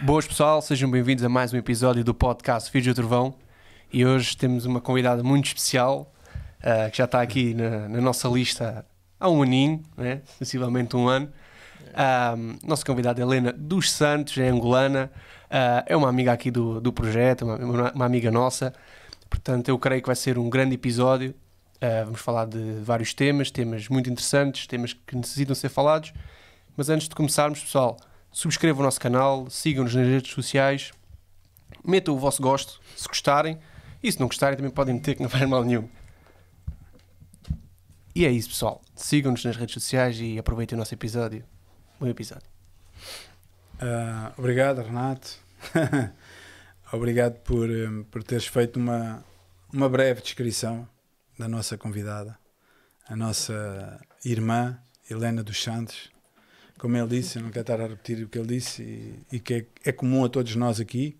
Boas pessoal, sejam bem-vindos a mais um episódio do podcast Filhos do Trovão. E hoje temos uma convidada muito especial, que já está aqui na nossa lista há um aninho, né? Sensivelmente um ano. Nossa convidada é Helena dos Santos, é angolana, é uma amiga aqui do projeto, uma amiga nossa. Portanto, eu creio que vai ser um grande episódio. Vamos falar de vários temas muito interessantes, temas que necessitam ser falados. Mas antes de começarmos, pessoal, subscrevam o nosso canal, sigam-nos nas redes sociais, metam o vosso gosto, se gostarem, e se não gostarem também podem meter, que não faz mal nenhum. E é isso, pessoal. Sigam-nos nas redes sociais e aproveitem o nosso episódio. Bom episódio. Obrigado, Renato. Obrigado por teres feito uma breve descrição da nossa convidada, a nossa irmã Helena dos Santos. Como ele disse, eu não quero estar a repetir o que ele disse e que é comum a todos nós aqui.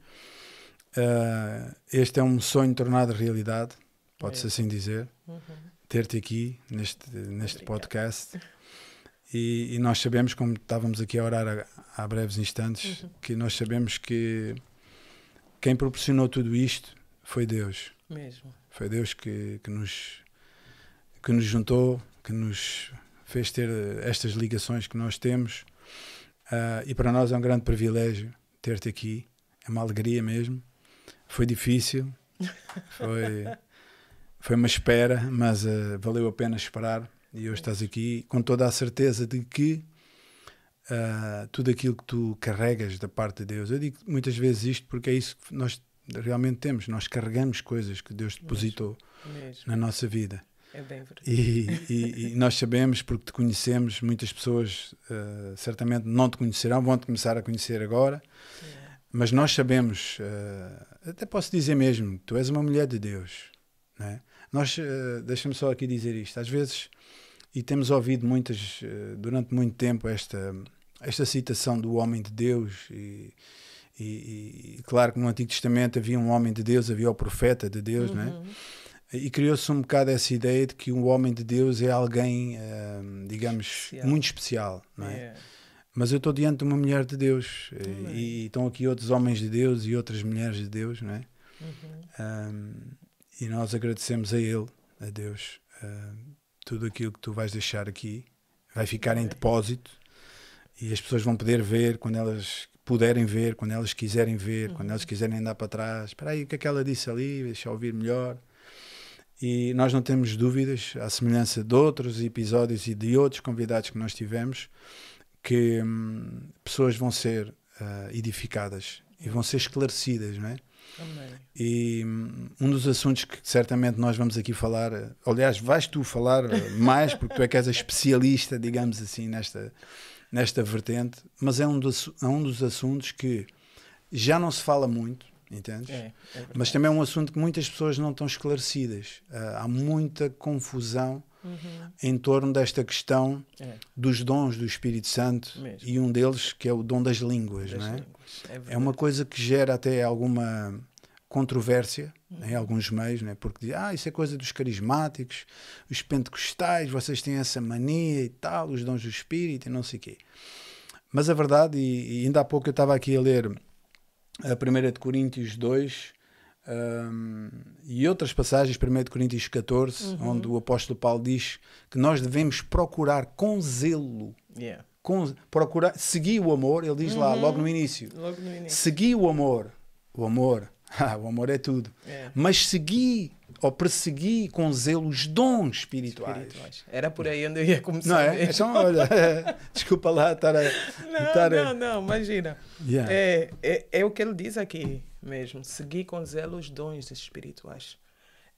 Este é um sonho tornado realidade, pode-se assim dizer, ter-te aqui neste podcast. E nós sabemos, como estávamos aqui a orar há breves instantes, que nós sabemos que quem proporcionou tudo isto foi Deus. Mesmo. Foi Deus que nos juntou, que nos fez ter estas ligações que nós temos, e para nós é um grande privilégio ter-te aqui, é uma alegria mesmo. Foi difícil, foi uma espera, mas valeu a pena esperar, e hoje estás aqui com toda a certeza de que tudo aquilo que tu carregas da parte de Deus, eu digo muitas vezes isto porque é isso que nós realmente temos, nós carregamos coisas que Deus depositou mesmo. na nossa vida. É bem verdade. E nós sabemos, porque te conhecemos, muitas pessoas certamente não te conhecerão, vão te começar a conhecer agora, mas nós sabemos, até posso dizer mesmo, tu és uma mulher de Deus, não é? Nós, deixa-me só aqui dizer isto, às vezes, e temos ouvido durante muito tempo esta citação do homem de Deus, e claro que no Antigo Testamento havia um homem de Deus, havia o profeta de Deus, não é? E criou-se um bocado essa ideia de que o homem de Deus é alguém, digamos, muito especial, não é? Mas eu estou diante de uma mulher de Deus, e estão aqui outros homens de Deus e outras mulheres de Deus, não é? E nós agradecemos a Ele, a Deus, tudo aquilo que tu vais deixar aqui, vai ficar em depósito, e as pessoas vão poder ver quando elas puderem ver, quando elas quiserem ver, quando elas quiserem andar para trás. Espera aí, o que é que ela disse ali? Deixa eu ouvir melhor. E nós não temos dúvidas, à semelhança de outros episódios e de outros convidados que nós tivemos, que pessoas vão ser edificadas e vão ser esclarecidas, não é? Amém. E um dos assuntos que certamente nós vamos aqui falar, aliás, vais tu falar mais, porque tu é que és a especialista, digamos assim, nesta vertente, mas é um dos assuntos que já não se fala muito, entendes? Mas também é um assunto que muitas pessoas não estão esclarecidas. Há muita confusão em torno desta questão dos dons do Espírito Santo, mesmo. E um deles que é o dom das línguas, não é? É uma coisa que gera até alguma controvérsia em alguns meios, não é? Porque diz, isso é coisa dos carismáticos, os pentecostais, vocês têm essa mania e tal, os dons do Espírito e não sei o quê. Mas a verdade, e ainda há pouco eu estava aqui a ler a 1 de Coríntios 2 e outras passagens, 1 de Coríntios 14, onde o apóstolo Paulo diz que nós devemos procurar com zelo, procurar, seguir o amor, ele diz lá, logo no início. Seguir o amor, o amor é tudo, mas seguir ou perseguir com zelo os dons espirituais. Era por aí onde eu ia começar. Não é? Então, olha, desculpa lá estar a... Não, imagina. É o que ele diz aqui mesmo. Seguir com zelo os dons espirituais.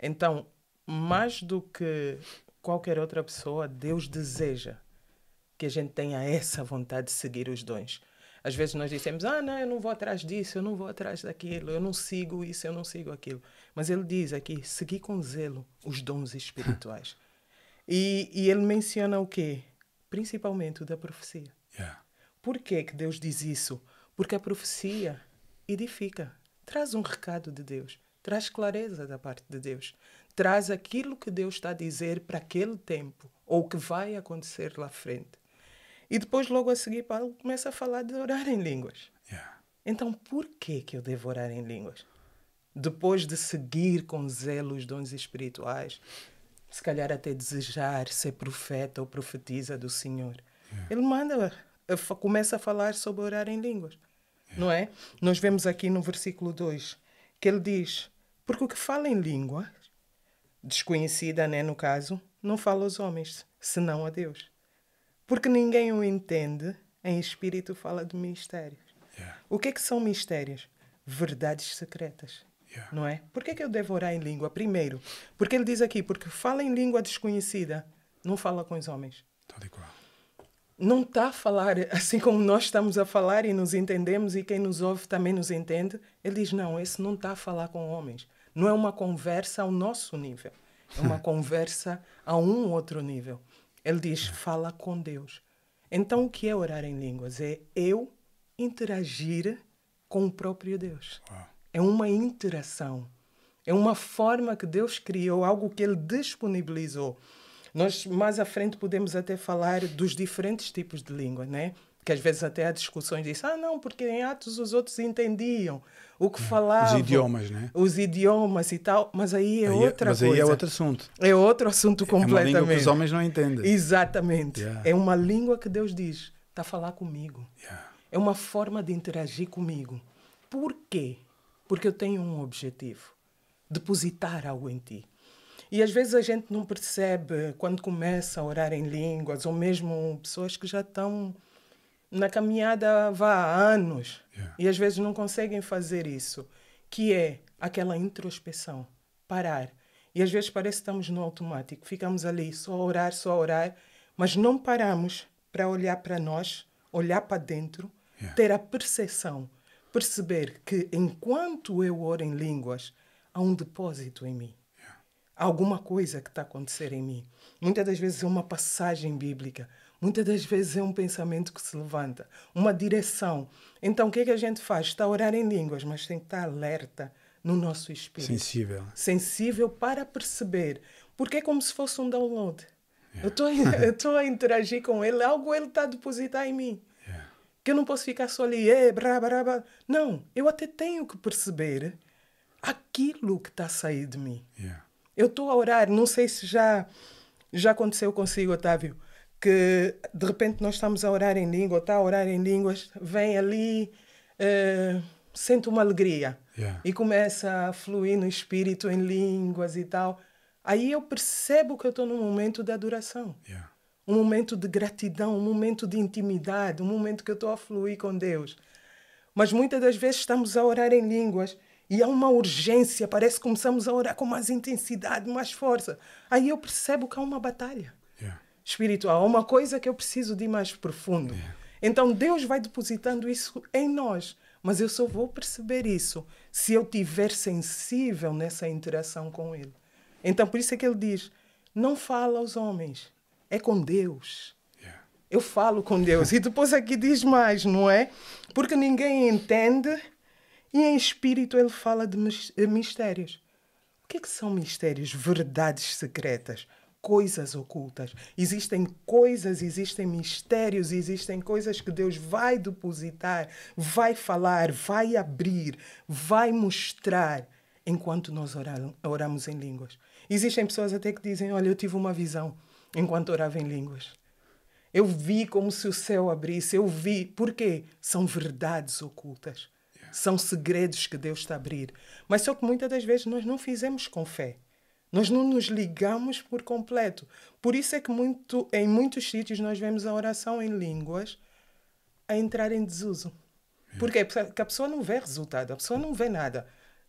Então, mais do que qualquer outra pessoa, Deus deseja que a gente tenha essa vontade de seguir os dons. Às vezes nós dizemos, não, eu não vou atrás disso, eu não vou atrás daquilo, eu não sigo isso, eu não sigo aquilo. Mas ele diz aqui, seguir com zelo os dons espirituais. E ele menciona o quê? Principalmente o da profecia. Por que Deus diz isso? Porque a profecia edifica, traz um recado de Deus, traz clareza da parte de Deus, traz aquilo que Deus está a dizer para aquele tempo, ou o que vai acontecer lá frente. E depois, logo a seguir, Paulo começa a falar de orar em línguas. Então, por que eu devo orar em línguas? Depois de seguir com zelo os dons espirituais, se calhar até desejar ser profeta ou profetisa do Senhor. Ele começa a falar sobre orar em línguas. Não é? Nós vemos aqui no versículo 2 que ele diz, porque o que fala em língua, desconhecida, né, no caso, não fala aos homens, senão a Deus. Porque ninguém o entende, em espírito fala de mistérios. O que são mistérios? Verdades secretas. Não é? Por que eu devo orar em língua? Primeiro, porque ele diz aqui, porque fala em língua desconhecida, não fala com os homens. Tal e qual. Não está a falar assim como nós estamos a falar e nos entendemos e quem nos ouve também nos entende. Ele diz, não, esse não está a falar com homens. Não é uma conversa ao nosso nível. É uma conversa a um outro nível. Ele diz, fala com Deus. Então, o que é orar em línguas? É eu interagir com o próprio Deus. É uma interação. É uma forma que Deus criou, algo que Ele disponibilizou. Nós, mais à frente, podemos até falar dos diferentes tipos de língua, né? Que às vezes até há discussões disso. Não, porque em Atos os outros entendiam o que falavam. Os idiomas, né? Os idiomas e tal. Mas aí é outra coisa. Mas aí é outro assunto. É outro assunto completamente. É uma língua que os homens não entendem. Exatamente. É uma língua que Deus diz, está a falar comigo. É uma forma de interagir comigo. Por quê? Porque eu tenho um objetivo. Depositar algo em ti. E às vezes a gente não percebe quando começa a orar em línguas, ou mesmo pessoas que já estão na caminhada há anos e às vezes não conseguem fazer isso, que é aquela introspeção, parar. E às vezes parece que estamos no automático, ficamos ali só a orar, mas não paramos para olhar para nós, olhar para dentro, ter a percepção, perceber que enquanto eu oro em línguas, há um depósito em mim. Há alguma coisa que está a acontecer em mim. Muitas das vezes é uma passagem bíblica. Muitas das vezes é um pensamento que se levanta. Uma direção. Então, o que é que a gente faz? Está a orar em línguas, mas tem que estar alerta no nosso espírito. Sensível. Sensível para perceber. Porque é como se fosse um download. Eu estou a interagir com ele. Algo ele está a depositar em mim. Que eu não posso ficar só ali. Não, eu até tenho que perceber aquilo que está a sair de mim. Eu estou a orar, não sei se já aconteceu consigo, Otávio, que de repente nós estamos a orar em língua, está a orar em línguas, vem ali, sente uma alegria e começa a fluir no espírito em línguas e tal. Aí eu percebo que eu estou num momento de adoração, um momento de gratidão, um momento de intimidade, um momento que eu estou a fluir com Deus. Mas muitas das vezes estamos a orar em línguas e há uma urgência, parece que começamos a orar com mais intensidade, mais força. Aí eu percebo que há uma batalha espiritual, há uma coisa que eu preciso de ir mais profundo. Então Deus vai depositando isso em nós, mas eu só vou perceber isso se eu estiver sensível nessa interação com Ele. Então por isso é que Ele diz, não fala aos homens, é com Deus. Eu falo com Deus. E depois aqui diz mais, não é? Porque ninguém entende... E em espírito ele fala de mistérios. O que são mistérios? Verdades secretas, coisas ocultas. Existem coisas, existem mistérios, existem coisas que Deus vai depositar, vai falar, vai abrir, vai mostrar enquanto nós oramos em línguas. Existem pessoas até que dizem, olha, eu tive uma visão enquanto orava em línguas. Eu vi como se o céu abrisse, eu vi. Por quê? São verdades ocultas. São segredos que Deus está a abrir. Mas só que muitas das vezes nós não fizemos com fé. Nós não nos ligamos por completo. Por isso é que em muitos sítios nós vemos a oração em línguas a entrar em desuso. Por quê? Porque a pessoa não vê resultado, a pessoa não vê nada.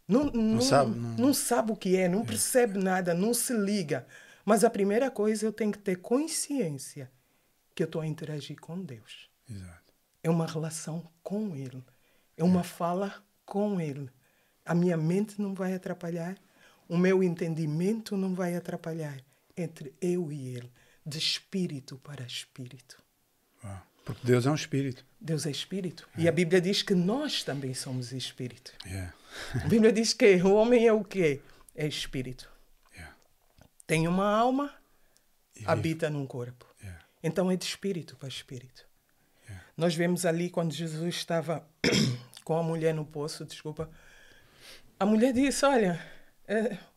Não sabe o que é, não percebe nada, não se liga. Mas a primeira coisa, eu tenho que ter consciência que eu estou a interagir com Deus. Exato. É uma relação com Ele. É uma fala com Ele. A minha mente não vai atrapalhar, o meu entendimento não vai atrapalhar. Entre eu e Ele, de espírito para espírito. Porque Deus é um espírito. Deus é espírito. E a Bíblia diz que nós também somos espírito. A Bíblia diz que o homem é o quê? É espírito. Tem uma alma, habita num corpo. Então é de espírito para espírito. Nós vemos ali quando Jesus estava com a mulher no poço, desculpa. A mulher disse, olha,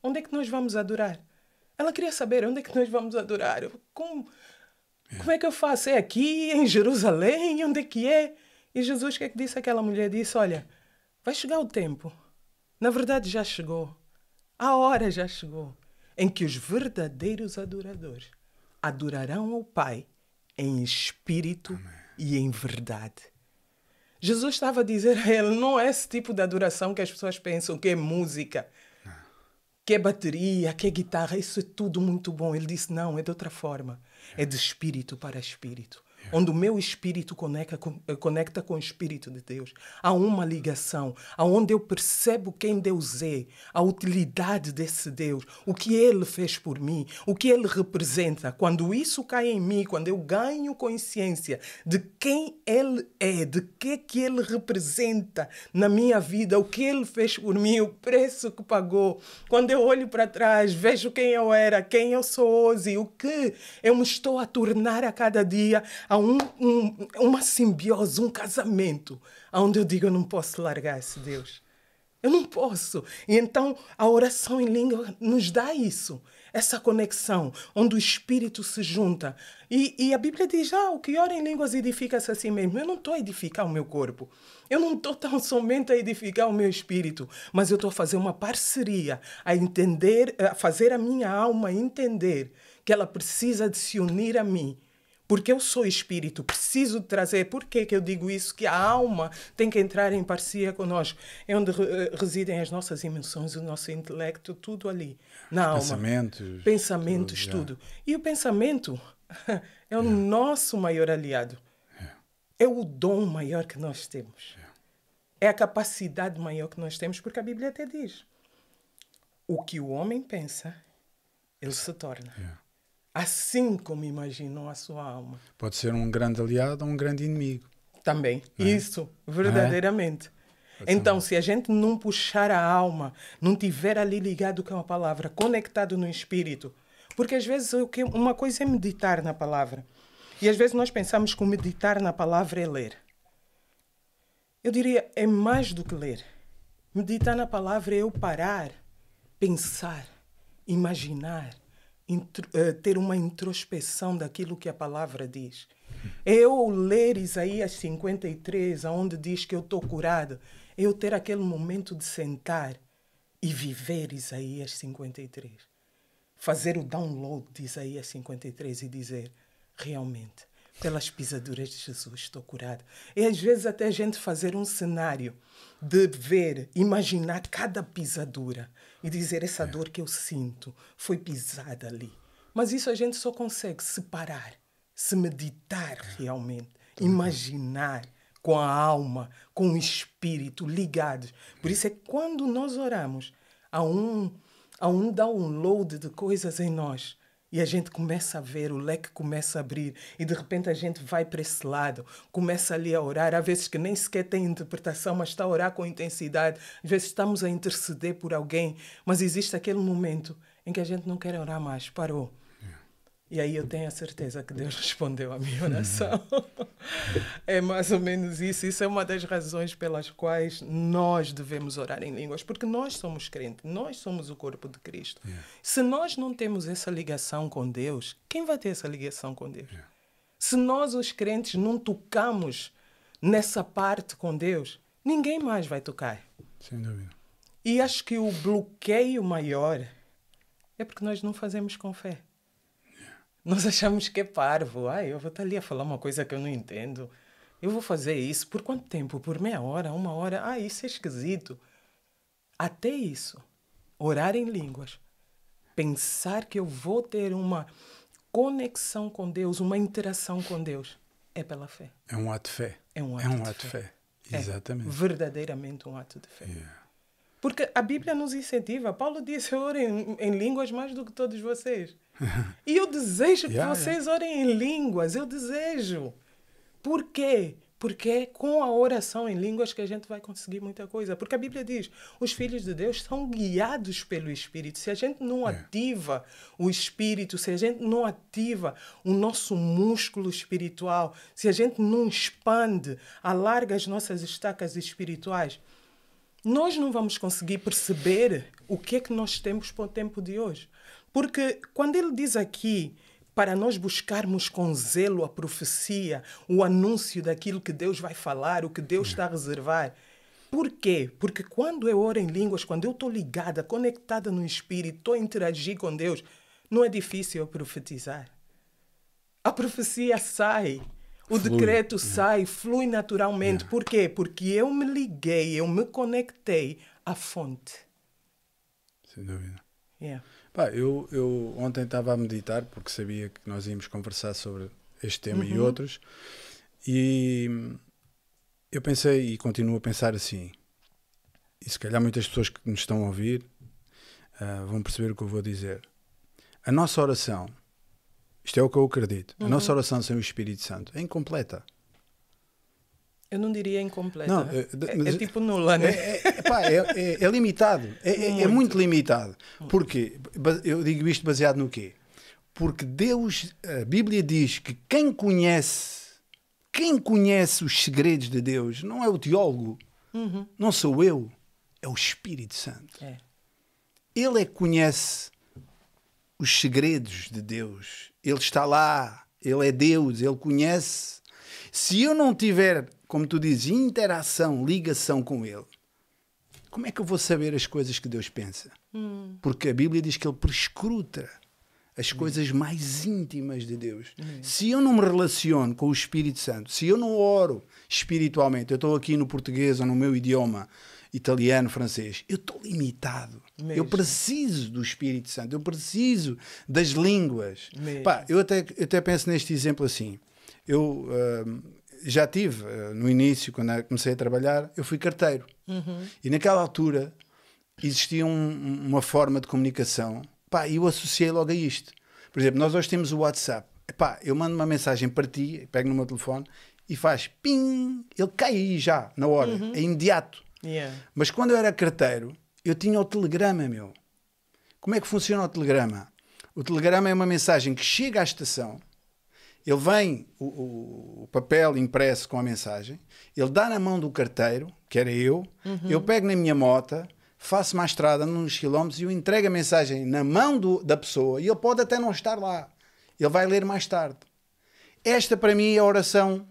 onde é que nós vamos adorar? Ela queria saber onde é que nós vamos adorar. Como é que eu faço? É aqui, em Jerusalém? Onde é que é? E Jesus, o que é que disse àquela mulher? Disse, olha, vai chegar o tempo. Na verdade, já chegou. A hora já chegou em que os verdadeiros adoradores adorarão ao Pai em espírito e em verdade. Jesus estava a dizer a ele, não é esse tipo de adoração que as pessoas pensam que é música, que é bateria, que é guitarra, isso é tudo muito bom. Ele disse, não, é de outra forma. É de espírito para espírito. Onde o meu espírito conecta com o Espírito de Deus. Há uma ligação, onde eu percebo quem Deus é, a utilidade desse Deus, o que Ele fez por mim, o que Ele representa. Quando isso cai em mim, quando eu ganho consciência de quem Ele é, de que Ele representa na minha vida, o que Ele fez por mim, o preço que pagou. Quando eu olho para trás, vejo quem eu era, quem eu sou hoje, o que eu me estou a tornar a cada dia. Há uma simbiose, um casamento, onde eu digo, eu não posso largar esse Deus. Eu não posso. E então a oração em língua nos dá isso, essa conexão, onde o Espírito se junta. E a Bíblia diz, o que ora em línguas edifica-se a si mesmo. Eu não estou a edificar o meu corpo. Eu não estou tão somente a edificar o meu espírito, mas eu estou a fazer uma parceria, a entender, a fazer a minha alma entender que ela precisa de se unir a mim. Porque eu sou espírito, preciso trazer. Por que eu digo isso? Que a alma tem que entrar em parceria conosco. É onde residem as nossas emoções, o nosso intelecto, tudo ali. Na alma. Pensamentos, tudo. E o pensamento é o nosso maior aliado. É o dom maior que nós temos. É a capacidade maior que nós temos, porque a Bíblia até diz. O que o homem pensa, ele se torna. Assim como imaginou a sua alma. Pode ser um grande aliado ou um grande inimigo. Também. Isso, verdadeiramente. Então, se a gente não puxar a alma, não tiver ali ligado com a palavra, conectado no espírito, porque às vezes uma coisa é meditar na palavra. E às vezes nós pensamos que o meditar na palavra é ler. Eu diria, é mais do que ler. Meditar na palavra é eu parar, pensar, imaginar, ter uma introspeção daquilo que a palavra diz. É eu ler Isaías 53, onde diz que eu estou curado. É eu ter aquele momento de sentar e viver Isaías 53. Fazer o download de Isaías 53 e dizer, realmente, pelas pisaduras de Jesus estou curado. E às vezes até a gente fazer um cenário de ver, imaginar cada pisadura e dizer, essa dor que eu sinto foi pisada ali. Mas isso a gente só consegue separar, se meditar realmente, imaginar com a alma, com o espírito ligados. Por isso é que quando nós oramos, há um download de coisas em nós. E a gente começa a ver, o leque começa a abrir e de repente a gente vai para esse lado, começa ali a orar, às vezes que nem sequer tem interpretação, mas está a orar com intensidade, às vezes estamos a interceder por alguém, mas existe aquele momento em que a gente não quer orar mais, parou. E aí eu tenho a certeza que Deus respondeu à minha oração. É mais ou menos isso. Isso é uma das razões pelas quais nós devemos orar em línguas. Porque nós somos crentes. Nós somos o corpo de Cristo. Se nós não temos essa ligação com Deus, quem vai ter essa ligação com Deus? Se nós, os crentes, não tocamos nessa parte com Deus, ninguém mais vai tocar. Sem dúvida. E acho que o bloqueio maior é porque nós não fazemos com fé. Nós achamos que é parvo. Eu vou estar ali a falar uma coisa que eu não entendo. Eu vou fazer isso. Por quanto tempo? Por meia hora? Uma hora? Isso é esquisito. Até isso. Orar em línguas. Pensar que eu vou ter uma conexão com Deus, uma interação com Deus. É pela fé. É um ato de fé. É um ato de fé. Exatamente. É verdadeiramente um ato de fé. Porque a Bíblia nos incentiva. Paulo disse, eu oro em línguas mais do que todos vocês. E eu desejo que vocês orem em línguas. Eu desejo. Por quê? Porque é com a oração em línguas que a gente vai conseguir muita coisa. Porque a Bíblia diz, os filhos de Deus são guiados pelo Espírito. Se a gente não ativa o Espírito, se a gente não ativa o nosso músculo espiritual, se a gente não expande, alarga as nossas estacas espirituais, nós não vamos conseguir perceber o que é que nós temos para o tempo de hoje. Porque quando ele diz aqui, para nós buscarmos com zelo a profecia, o anúncio daquilo que Deus vai falar, o que Deus está a reservar. Por quê? Porque quando eu oro em línguas, quando eu estou ligada, conectada no Espírito, estou a interagir com Deus, não é difícil eu profetizar. A profecia sai, o decreto sai, flui naturalmente. Por quê? Porque eu me liguei, eu me conectei à fonte. Sem dúvida. Yeah. Pá, eu ontem estava a meditar, porque sabia que nós íamos conversar sobre este tema e outros, e eu pensei e continuo a pensar assim, e se calhar muitas pessoas que nos estão a ouvir vão perceber o que eu vou dizer. A nossa oração, isto é o que eu acredito, a nossa oração sem o Espírito Santo é incompleta. Eu não diria incompleta. Não, é tipo nula, né? É limitado. É muito limitado. Porquê? Eu digo isto baseado no quê? Porque Deus, a Bíblia diz que quem conhece os segredos de Deus não é o teólogo, não sou eu, é o Espírito Santo. É. Ele é que conhece os segredos de Deus. Ele está lá, ele é Deus, ele conhece. Se eu não tiver, como tu dizes, interação, ligação com ele, como é que eu vou saber as coisas que Deus pensa? Porque a Bíblia diz que ele prescruta as coisas mais íntimas de Deus. Se eu não me relaciono com o Espírito Santo, se eu não oro espiritualmente, eu estou aqui no português ou no meu idioma italiano, francês, eu estou limitado. Eu preciso do Espírito Santo, eu preciso das línguas. Pá, eu até penso neste exemplo assim. Eu já tive, no início, quando comecei a trabalhar, eu fui carteiro. E naquela altura existia uma forma de comunicação. Pá, eu associei logo a isto. Por exemplo, nós hoje temos o WhatsApp. Pá, eu mando uma mensagem para ti, pego no meu telefone e faz ping, ele cai aí já, na hora, é imediato. Mas quando eu era carteiro, eu tinha o telegrama, meu. Como é que funciona o telegrama? O telegrama é uma mensagem que chega à estação. Ele vem, o papel impresso com a mensagem, ele dá na mão do carteiro, que era eu pego na minha moto, faço uma estrada nos quilómetros e eu entrego a mensagem na mão da pessoa e ele pode até não estar lá. Ele vai ler mais tarde. Esta, para mim, é a oração,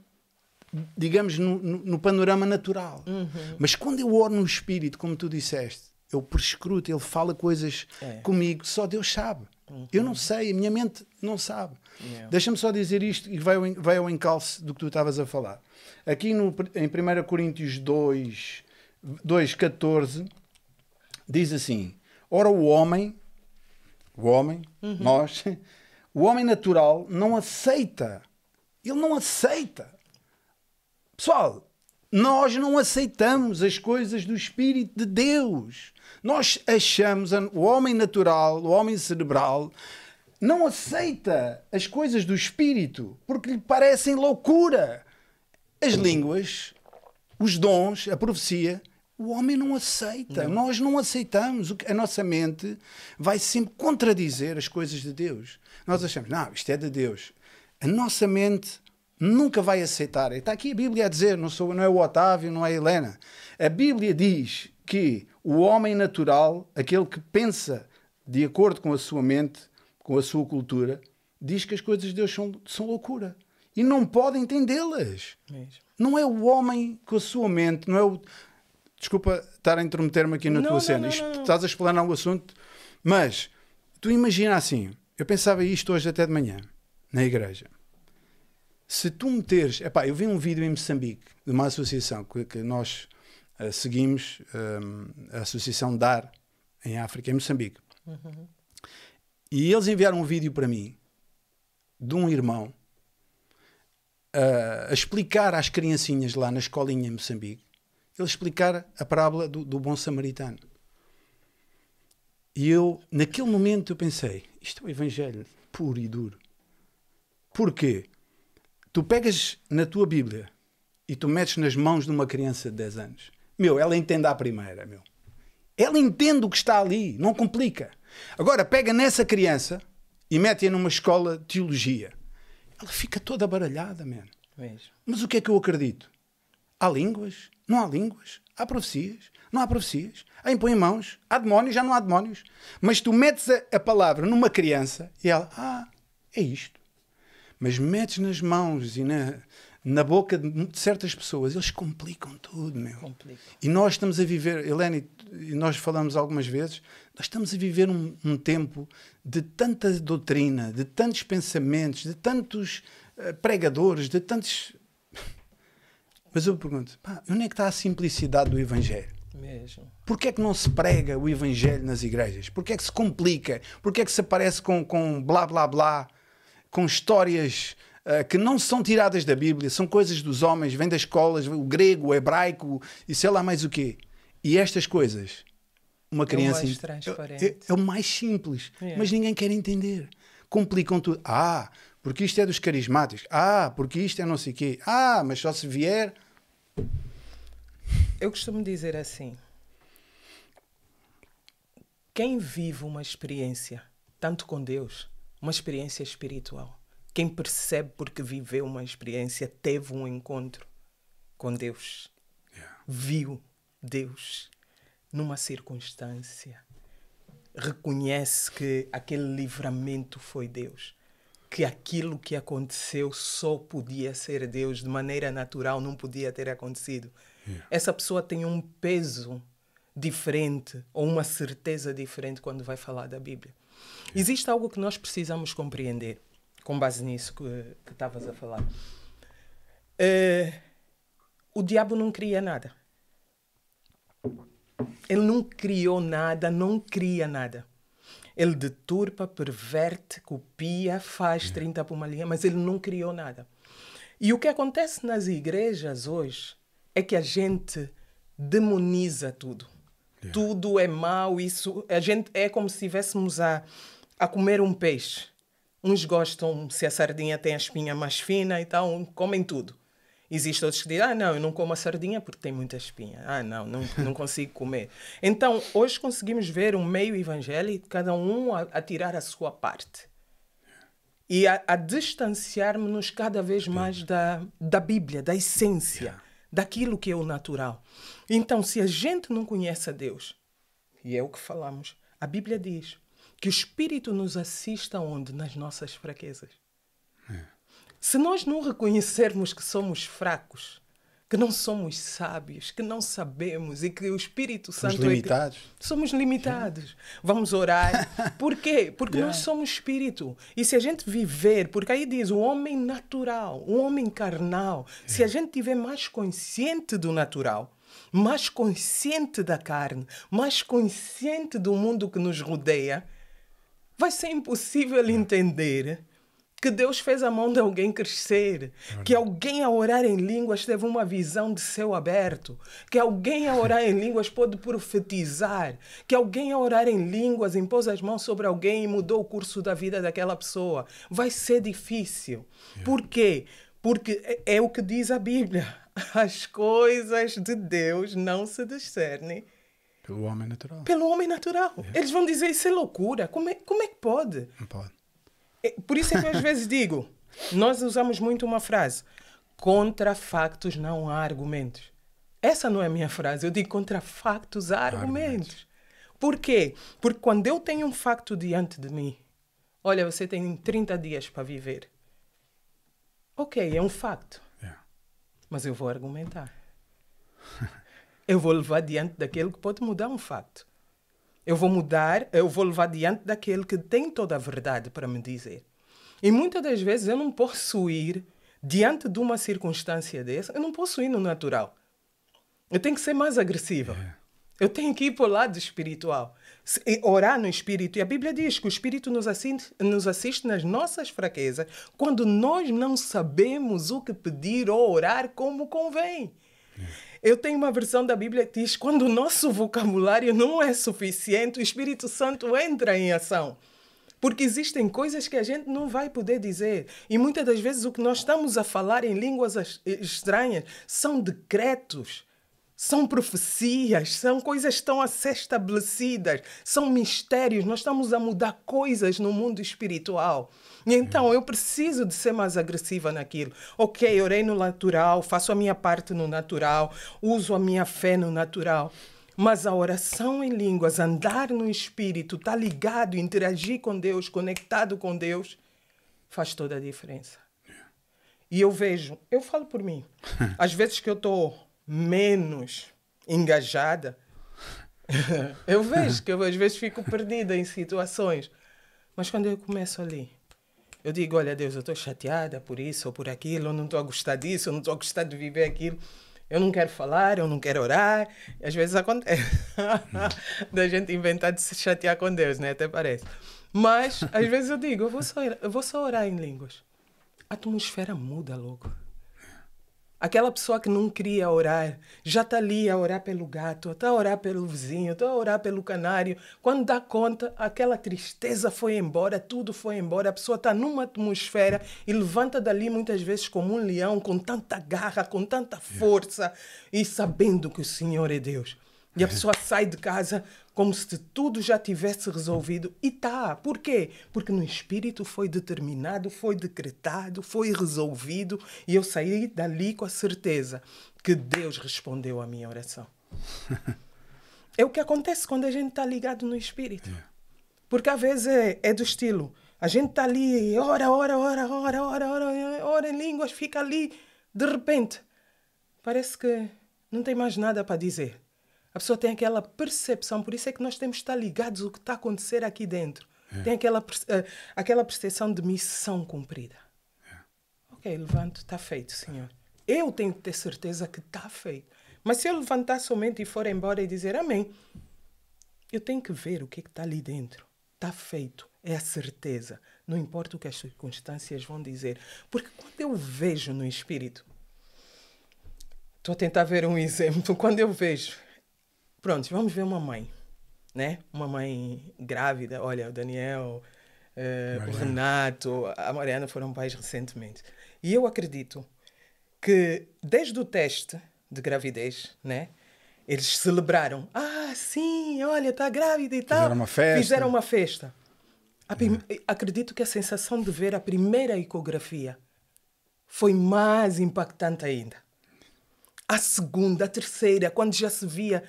digamos, no panorama natural. Mas quando eu oro no Espírito, como tu disseste, eu prescruto, ele fala coisas comigo que só Deus sabe. Eu não sei, a minha mente não sabe. Deixa-me só dizer isto e vai ao encalce do que tu estavas a falar. Aqui em 1 Coríntios 2:14 diz assim: ora o homem, nós, o homem natural não aceita. Ele não aceita. Pessoal, nós não aceitamos as coisas do Espírito de Deus. Nós achamos, o homem natural, o homem cerebral, não aceita as coisas do Espírito porque lhe parecem loucura. As línguas, os dons, a profecia, o homem não aceita. Nós não aceitamos. A nossa mente vai sempre contradizer as coisas de Deus. Nós achamos, não, isto é de Deus. A nossa mente nunca vai aceitar. Está aqui a Bíblia a dizer, não é o Otávio, não é a Helena. A Bíblia diz que o homem natural, aquele que pensa de acordo com a sua mente, com a sua cultura, diz que as coisas de Deus são loucura. E não pode entendê-las. Não é o homem com a sua mente, não é o... Desculpa estar a intrometer-me aqui na tua cena. Estás a explanar o assunto, mas tu imagina assim, eu pensava isto hoje até de manhã, na igreja. Se tu meteres... Epá, eu vi um vídeo em Moçambique, de uma associação que nós seguimos, a Associação DAR, em África, em Moçambique. E eles enviaram um vídeo para mim, de um irmão, a explicar às criancinhas lá na escolinha em Moçambique, ele explicar a parábola do bom samaritano. E eu, naquele momento, eu pensei, isto é o Evangelho puro e duro. Porquê? Tu pegas na tua Bíblia e tu metes nas mãos de uma criança de 10 anos, meu, ela entende à primeira, meu. Ela entende o que está ali, não complica. Agora, pega nessa criança e mete-a numa escola de teologia. Ela fica toda baralhada, man. Mesmo. Mas o que é que eu acredito? Há línguas? Não há línguas? Há profecias? Não há profecias? Há impõe mãos? Há demónios? Já não há demónios? Mas tu metes a palavra numa criança e ela, é isto. Mas metes nas mãos e na boca de certas pessoas, eles complicam tudo, meu. Complica. E nós estamos a viver, Helena, e nós falamos algumas vezes, nós estamos a viver um tempo de tanta doutrina, de tantos pensamentos, de tantos pregadores, de tantos... Mas eu pergunto, onde é que está a simplicidade do Evangelho? Mesmo. Porquê é que não se prega o Evangelho nas igrejas? Porquê é que se complica? Porquê é que se aparece com blá blá blá, com histórias que não são tiradas da Bíblia, são coisas dos homens, vêm das escolas, o grego, o hebraico e sei lá mais o quê. E estas coisas, uma criança... É o mais transparente. É o mais simples, mas ninguém quer entender. Complicam tudo. Porque isto é dos carismáticos. Porque isto é não sei o quê. Mas só se vier... Eu costumo dizer assim, quem vive uma experiência, tanto com Deus, uma experiência espiritual, quem percebe porque viveu uma experiência, teve um encontro com Deus, viu Deus numa circunstância, reconhece que aquele livramento foi Deus, que aquilo que aconteceu só podia ser Deus, de maneira natural não podia ter acontecido. Essa pessoa tem um peso diferente ou uma certeza diferente quando vai falar da Bíblia. Existe algo que nós precisamos compreender, com base nisso que estavas a falar. O diabo não cria nada. Ele não criou nada, não cria nada. Ele deturpa, perverte, copia, faz 30 por uma linha, mas ele não criou nada. E o que acontece nas igrejas hoje é que a gente demoniza tudo. Tudo é mau, isso... A gente é como se estivéssemos a comer um peixe. Uns gostam, se a sardinha tem a espinha mais fina, então comem tudo. Existem outros que dizem, não, eu não como a sardinha porque tem muita espinha. Não consigo comer. Então, hoje conseguimos ver um meio evangélico, cada um a tirar a sua parte. E a distanciarmos-nos cada vez mais da Bíblia, da essência, daquilo que é o natural. Então, se a gente não conhece a Deus, e é o que falamos, a Bíblia diz que o Espírito nos assista onde? Nas nossas fraquezas. Se nós não reconhecermos que somos fracos, que não somos sábios, que não sabemos e que o Espírito Santo... Somos limitados. Somos limitados. Vamos orar. Por quê? Porque nós somos espírito. E se a gente viver... Porque aí diz o homem natural, o homem carnal. Se a gente estiver mais consciente do natural, mais consciente da carne, mais consciente do mundo que nos rodeia, vai ser impossível entender que Deus fez a mão de alguém crescer, que alguém a orar em línguas teve uma visão de céu aberto, que alguém a orar em línguas pôde profetizar, que alguém a orar em línguas impôs as mãos sobre alguém e mudou o curso da vida daquela pessoa. Vai ser difícil. Por quê? Porque é o que diz a Bíblia. As coisas de Deus não se discernem pelo homem natural. Pelo homem natural. Eles vão dizer isso é loucura. Como é que pode? Não pode. Por isso é que eu às vezes digo, nós usamos muito uma frase, contra factos não há argumentos. Essa não é a minha frase, eu digo contra factos há argumentos. Por quê? Porque quando eu tenho um facto diante de mim, olha, você tem 30 dias para viver. Ok, é um facto. Mas eu vou argumentar. Eu vou levar diante daquele que pode mudar um facto. Eu vou levar diante daquele que tem toda a verdade para me dizer. E muitas das vezes eu não posso ir diante de uma circunstância dessa, eu não posso ir no natural. Eu tenho que ser mais agressiva. Eu tenho que ir para o lado espiritual. Orar no Espírito. E a Bíblia diz que o Espírito nos assiste nas nossas fraquezas quando nós não sabemos o que pedir ou orar como convém. Eu tenho uma versão da Bíblia que diz quando o nosso vocabulário não é suficiente, o Espírito Santo entra em ação. Porque existem coisas que a gente não vai poder dizer. E muitas das vezes o que nós estamos a falar em línguas estranhas são decretos, são profecias, são coisas que estão a ser estabelecidas, são mistérios. Nós estamos a mudar coisas no mundo espiritual. E então eu preciso de ser mais agressiva naquilo. Ok, orei no natural, faço a minha parte no natural, uso a minha fé no natural. Mas a oração em línguas, andar no Espírito, estar ligado, interagir com Deus, conectado com Deus, faz toda a diferença. E eu vejo, eu falo por mim, às vezes que eu estou menos engajada, eu vejo que eu às vezes fico perdida em situações. Mas quando eu começo ali, eu digo, olha Deus, eu estou chateada por isso ou por aquilo, eu não estou a gostar disso, eu não estou a gostar de viver aquilo. Eu não quero falar, eu não quero orar. Às vezes acontece da gente inventar de se chatear com Deus, né? Até parece. Mas, às vezes eu digo, eu vou só orar em línguas. A atmosfera muda logo. Aquela pessoa que não queria orar, já está ali a orar pelo gato, está a orar pelo vizinho, está a orar pelo canário. Quando dá conta, aquela tristeza foi embora, tudo foi embora. A pessoa está numa atmosfera e levanta dali muitas vezes como um leão, com tanta garra, com tanta força e sabendo que o Senhor é Deus. E a pessoa sai de casa como se tudo já tivesse resolvido. E tá. Por quê? Porque no Espírito foi determinado, foi decretado, foi resolvido. E eu saí dali com a certeza que Deus respondeu à minha oração. É o que acontece quando a gente está ligado no Espírito. Porque às vezes é do estilo. A gente está ali, ora em línguas, fica ali. De repente, parece que não tem mais nada para dizer. A pessoa tem aquela percepção, por isso é que nós temos que estar ligados ao que está a acontecer aqui dentro. Tem aquela percepção de missão cumprida. Ok, levanto, está feito, Senhor. Eu tenho que ter certeza que está feito. Mas se eu levantar somente e for embora e dizer amém, eu tenho que ver o que está ali dentro. Está feito, é a certeza. Não importa o que as circunstâncias vão dizer. Porque quando eu vejo no Espírito, estou a tentar ver um exemplo, quando eu vejo... Pronto, vamos ver uma mãe, né? Uma mãe grávida. Olha, o Daniel, o Renato, a Mariana foram pais recentemente. E eu acredito que desde o teste de gravidez, né? Eles celebraram. Ah, sim, olha, está grávida e tal. Fizeram uma festa. Acredito que a sensação de ver a primeira ecografia foi mais impactante ainda. A segunda, a terceira, quando já se via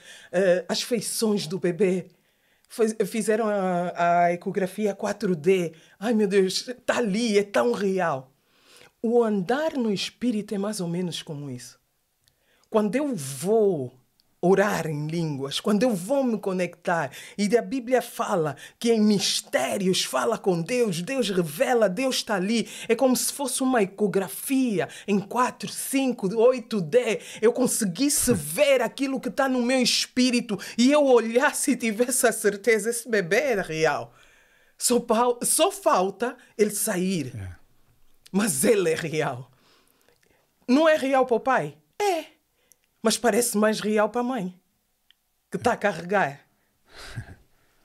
as feições do bebê, fizeram a ecografia 4D. Ai, meu Deus, está ali, é tão real. O andar no Espírito é mais ou menos como isso. Quando eu vou orar em línguas, quando eu vou me conectar, e a Bíblia fala que em mistérios fala com Deus, Deus revela, Deus está ali, é como se fosse uma ecografia em 4, 5, 8D, eu conseguisse ver aquilo que está no meu espírito e eu olhasse e tivesse a certeza, esse bebê é real. Só falta ele sair, mas ele é real. Não é real para o pai? É. Mas parece mais real para a mãe, que está a carregar.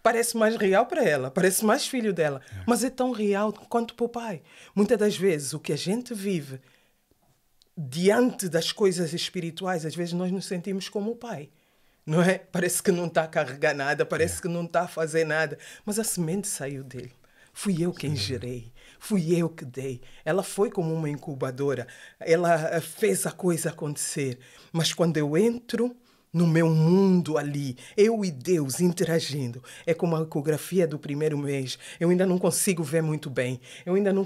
Parece mais real para ela, parece mais filho dela. Mas é tão real quanto para o pai. Muitas das vezes, o que a gente vive diante das coisas espirituais, às vezes nós nos sentimos como o pai. Não é? Parece que não está a carregar nada, parece que não está a fazer nada. Mas a semente saiu dele. Fui eu quem gerei. Fui eu que dei. Ela foi como uma incubadora. Ela fez a coisa acontecer. Mas quando eu entro no meu mundo ali, eu e Deus interagindo, é como a ecografia do primeiro mês. Eu ainda não consigo ver muito bem. Eu ainda não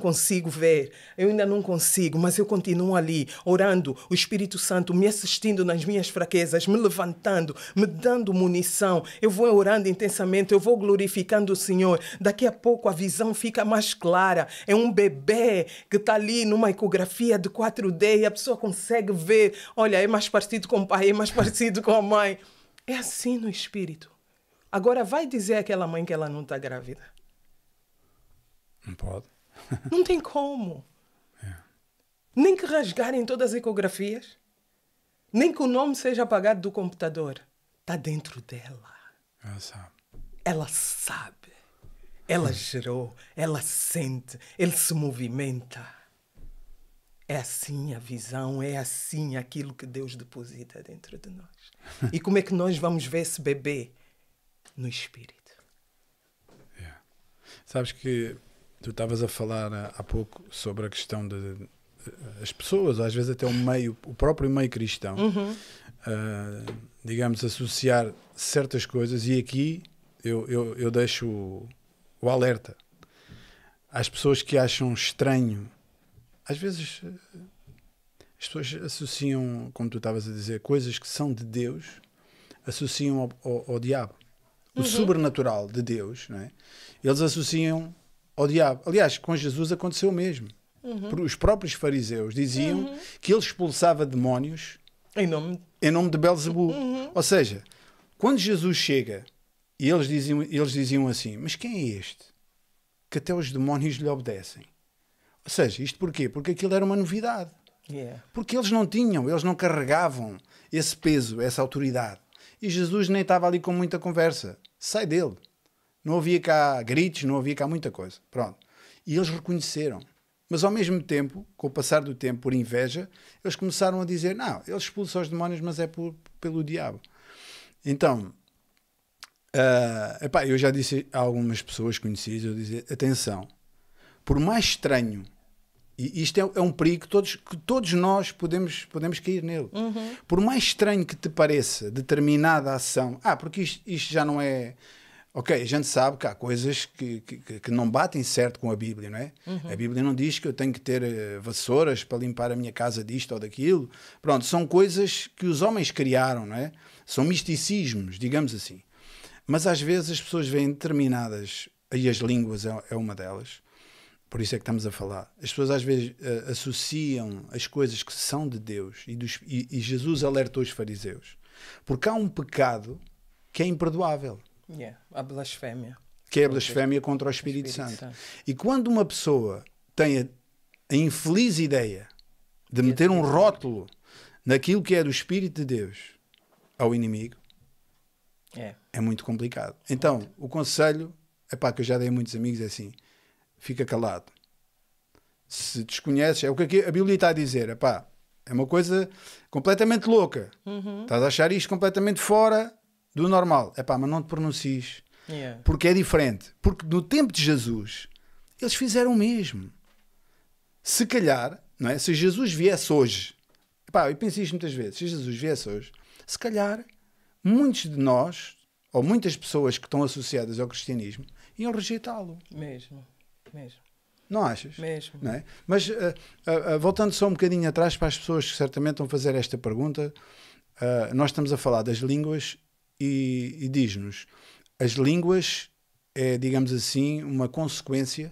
consigo, mas eu continuo ali, orando, o Espírito Santo me assistindo nas minhas fraquezas, me levantando, me dando munição. Eu vou orando intensamente, eu vou glorificando o Senhor. Daqui a pouco a visão fica mais clara. É um bebê que está ali numa ecografia de 4D e a pessoa consegue ver, olha, é mais parecido com o pai, é mais parecido com a mãe. É assim no Espírito. Agora vai dizer àquela mãe que ela não está grávida. Não pode. Não tem como. Nem que rasgarem todas as ecografias. Nem que o nome seja apagado do computador. Está dentro dela. Ela sabe. Ela sabe. ela gerou, ela sente, ele se movimenta. É assim a visão, é assim aquilo que Deus deposita dentro de nós. E como é que nós vamos ver esse bebê? No Espírito. Yeah. Sabes que tu estavas a falar há pouco sobre a questão de as pessoas, às vezes até o próprio meio cristão, digamos, associar certas coisas, e aqui eu deixo o alerta às pessoas que acham estranho. Às vezes as pessoas associam, como tu estavas a dizer, coisas que são de Deus, associam ao diabo. O sobrenatural de Deus, não é? Eles associam ao diabo. Aliás, com Jesus aconteceu o mesmo. Os próprios fariseus diziam que ele expulsava demónios em nome de Belzebu. Ou seja, quando Jesus chega e eles diziam assim, mas quem é este? Que até os demónios lhe obedecem. Ou seja, isto porquê? Porque aquilo era uma novidade. Yeah. Porque eles não carregavam esse peso, essa autoridade. E Jesus nem estava ali com muita conversa. Sai dele. Não havia cá gritos, não havia cá muita coisa. Pronto. E eles reconheceram. Mas ao mesmo tempo, com o passar do tempo, por inveja, eles começaram a dizer, não, ele expulsa os demónios, mas é pelo diabo. Então, eu já disse a algumas pessoas conhecidas, eu dizia, atenção, por mais estranho, e isto é um perigo que todos nós podemos cair nele. Por mais estranho que te pareça determinada ação, porque isto já não é... Ok, a gente sabe que há coisas que não batem certo com a Bíblia, não é? A Bíblia não diz que eu tenho que ter vassouras para limpar a minha casa disto ou daquilo. Pronto, são coisas que os homens criaram, não é? São misticismos, digamos assim. Mas às vezes as pessoas veem determinadas, e as línguas é uma delas, por isso é que estamos a falar. As pessoas às vezes associam as coisas que são de Deus, e Jesus alertou os fariseus. Porque há um pecado que é imperdoável. A blasfémia. Que é a blasfémia contra o Espírito Santo. E quando uma pessoa tem a infeliz ideia de meter um rótulo naquilo que é do Espírito de Deus ao inimigo, é muito complicado. Então, o conselho, que eu já dei a muitos amigos, é assim, fica calado. Se desconheces, é o que a Bíblia está a dizer, é uma coisa completamente louca. Estás a achar isto completamente fora do normal. Mas não te pronuncies. Porque é diferente. Porque no tempo de Jesus, eles fizeram o mesmo. Se calhar, não é? Se Jesus viesse hoje, eu penso isto muitas vezes, se Jesus viesse hoje, se calhar, muitos de nós, ou muitas pessoas que estão associadas ao cristianismo, iam rejeitá-lo. Mesmo. Não achas? Mesmo. Não é? Mas, voltando só um bocadinho atrás para as pessoas que certamente vão fazer esta pergunta, nós estamos a falar das línguas e diz-nos, as línguas é, digamos assim, uma consequência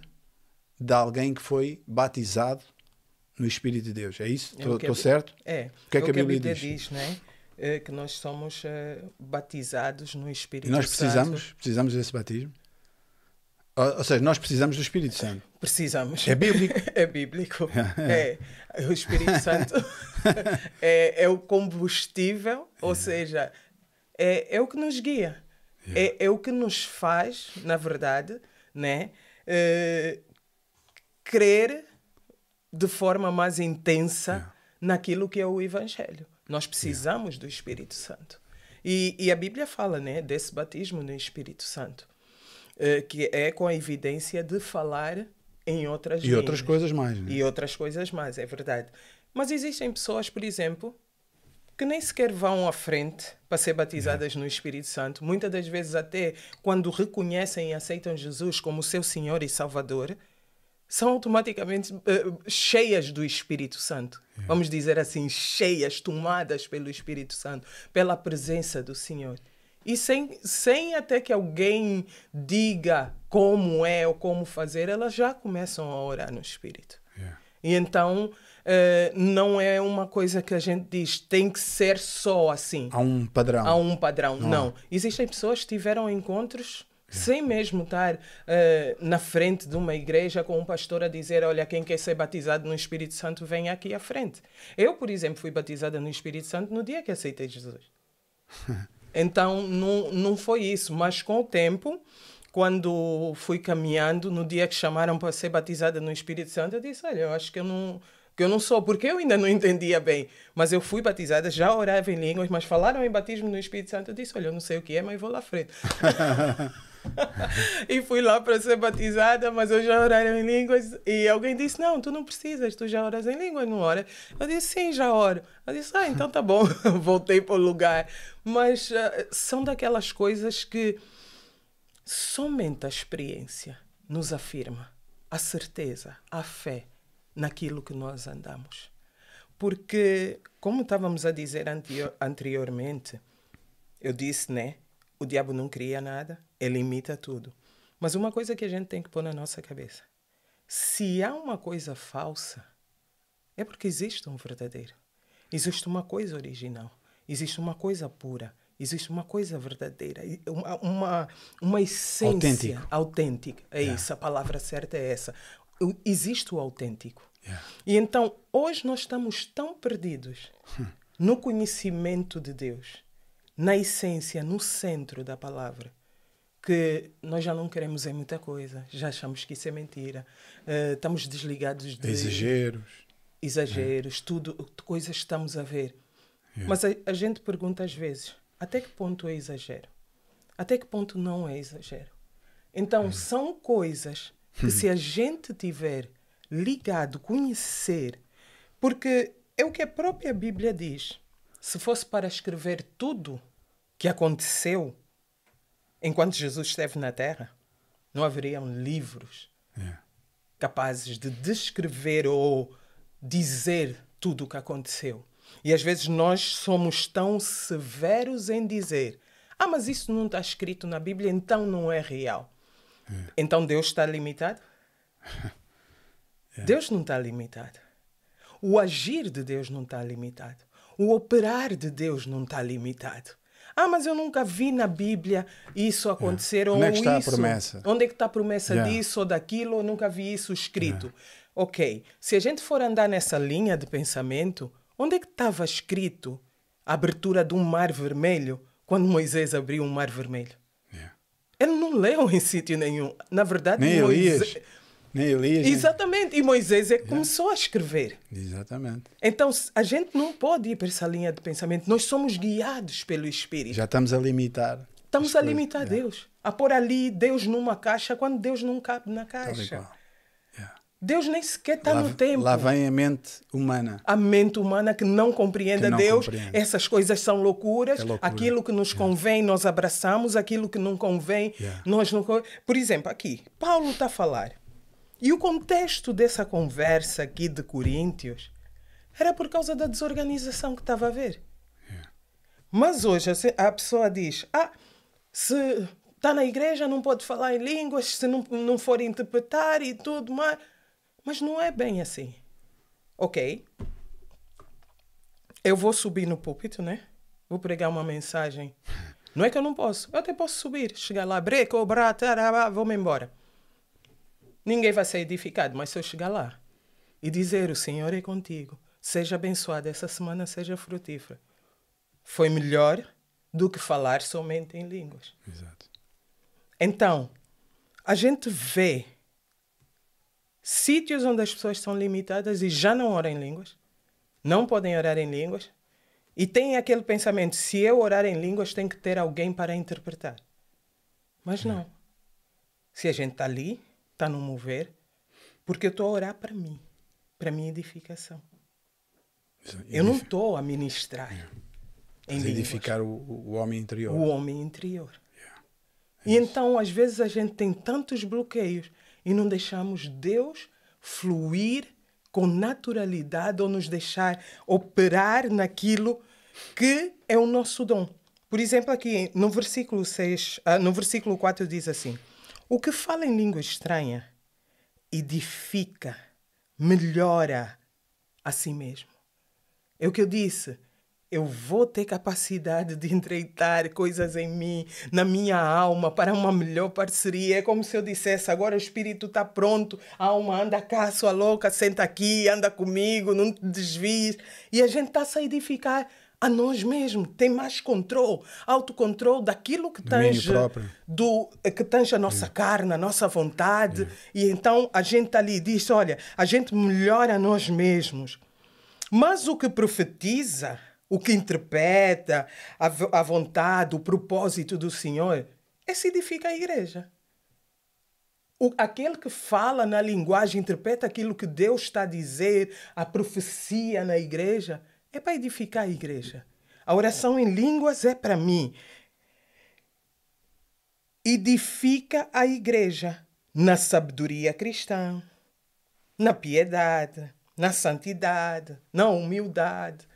de alguém que foi batizado no Espírito de Deus. É isso? Estou certo? É. O que é que a Bíblia diz? Não é? Que nós somos batizados no Espírito E nós Santo. precisamos desse batismo? Ou seja, nós precisamos do Espírito Santo. Precisamos. É bíblico? É bíblico. O Espírito Santo é o combustível, ou seja, é o que nos guia. É o que nos faz, na verdade, né, crer de forma mais intensa naquilo que é o Evangelho. Nós precisamos do Espírito Santo. E a Bíblia fala, né, desse batismo no Espírito Santo, que é com a evidência de falar em outras línguas. E outras coisas mais. Né? E outras coisas mais, é verdade. Mas existem pessoas, por exemplo, que nem sequer vão à frente para ser batizadas no Espírito Santo. Muitas das vezes até quando reconhecem e aceitam Jesus como seu Senhor e Salvador, são automaticamente cheias do Espírito Santo. Vamos dizer assim, cheias, tomadas pelo Espírito Santo, pela presença do Senhor. E sem até que alguém diga como é ou como fazer, elas já começam a orar no Espírito. E então, não é uma coisa que a gente diz, tem que ser só assim. Há um padrão. Não. Existem pessoas que tiveram encontros sem mesmo estar na frente de uma igreja com um pastor a dizer, olha, quem quer ser batizado no Espírito Santo, vem aqui à frente. Eu, por exemplo, fui batizada no Espírito Santo no dia que aceitei Jesus. Então, não foi isso. Mas com o tempo, quando fui caminhando, no dia que chamaram para ser batizada no Espírito Santo, eu disse, olha, eu acho que eu não sou, porque eu ainda não entendia bem. Mas eu fui batizada, já orava em línguas, mas falaram em batismo no Espírito Santo. Eu disse, olha, eu não sei o que é, mas vou lá à frente. E fui lá para ser batizada, mas eu já orava em línguas. E alguém disse, não, tu não precisas, tu já oras em línguas, não ora? Eu disse, sim, já oro. Eu disse, então tá bom. Voltei para o lugar. Mas são daquelas coisas que somente a experiência nos afirma a certeza, a fé naquilo que nós andamos. Porque, como estávamos a dizer anteriormente, eu disse, né? O diabo não cria nada, ele imita tudo. Mas uma coisa que a gente tem que pôr na nossa cabeça. Se há uma coisa falsa, é porque existe um verdadeiro. Existe uma coisa original. Existe uma coisa pura. Existe uma coisa verdadeira. Uma essência autêntica. É isso, a palavra certa é essa. Existe o autêntico. E então, hoje nós estamos tão perdidos no conhecimento de Deus, na essência, no centro da palavra, que nós já não queremos em muita coisa. Já achamos que isso é mentira. Estamos desligados de exageros, tudo, coisas que estamos a ver. Mas a gente pergunta às vezes, até que ponto é exagero? Até que ponto não é exagero? Então, são coisas que se a gente tiver ligado, conhecer, porque é o que a própria Bíblia diz. Se fosse para escrever tudo que aconteceu enquanto Jesus esteve na Terra, não haveriam livros capazes de descrever ou dizer tudo o que aconteceu. E às vezes nós somos tão severos em dizer, mas isso não está escrito na Bíblia, então não é real. Então Deus está limitado? Deus não está limitado. O agir de Deus não está limitado. O operar de Deus não está limitado. Mas eu nunca vi na Bíblia isso acontecer. Onde é que está isso, a promessa? Onde é que está a promessa disso ou daquilo? Eu nunca vi isso escrito. Ok, se a gente for andar nessa linha de pensamento, onde é que estava escrito a abertura de um mar vermelho quando Moisés abriu um mar vermelho? Ele não leu em sítio nenhum. Na verdade, nem Elias. Exatamente. E Moisés é que começou a escrever. Exatamente. Então, a gente não pode ir para essa linha de pensamento. Nós somos guiados pelo Espírito. Já estamos a limitar. Estamos a limitar Deus. A pôr ali Deus numa caixa quando Deus não cabe na caixa. Deus nem sequer está no tempo. Lá vem a mente humana. A mente humana que não compreende a Deus. Essas coisas são loucuras. Aquilo que nos convém, nós abraçamos. Aquilo que não convém, nós não... Por exemplo, aqui, Paulo está a falar. E o contexto dessa conversa aqui de Coríntios era por causa da desorganização que estava a haver. Mas hoje a pessoa diz, se está na igreja não pode falar em línguas, se não for interpretar e tudo mais. Mas não é bem assim. Ok. Eu vou subir no púlpito, né? Vou pregar uma mensagem. Não é que eu não posso. Eu até posso subir. Chegar lá, vou-me embora. Ninguém vai ser edificado, mas se eu chegar lá e dizer, o Senhor é contigo, seja abençoado, essa semana seja frutífera, foi melhor do que falar somente em línguas. Exato. Então, a gente vê sítios onde as pessoas são limitadas e já não oram em línguas, não podem orar em línguas, e tem aquele pensamento, se eu orar em línguas, tem que ter alguém para interpretar. Mas não. Se a gente está ali, está no mover, porque eu estou a orar para mim, para a minha edificação. Eu não estou a ministrar em línguas. Edificar o homem interior. O homem interior. E então, às vezes, a gente tem tantos bloqueios e não deixamos Deus fluir com naturalidade ou nos deixar operar naquilo que é o nosso dom. Por exemplo, aqui no versículo 4 diz assim, o que fala em língua estranha edifica, melhora a si mesmo. É o que eu disse. Eu vou ter capacidade de entreitar coisas em mim, na minha alma, para uma melhor parceria. É como se eu dissesse, agora o espírito está pronto, a alma anda cá, sua louca, senta aqui, anda comigo, não te desvies. E a gente está a edificar a nós mesmos, tem mais controle, autocontrole daquilo que tange a nossa carne, a nossa vontade. E então a gente está ali e diz, olha, a gente melhora a nós mesmos. Mas o que profetiza, o que interpreta a vontade, o propósito do Senhor, esse edifica a igreja. Aquele que fala na linguagem, interpreta aquilo que Deus está a dizer, a profecia na igreja, é para edificar a igreja. A oração em línguas é para mim. Edifica a igreja na sabedoria cristã, na piedade, na santidade, na humildade,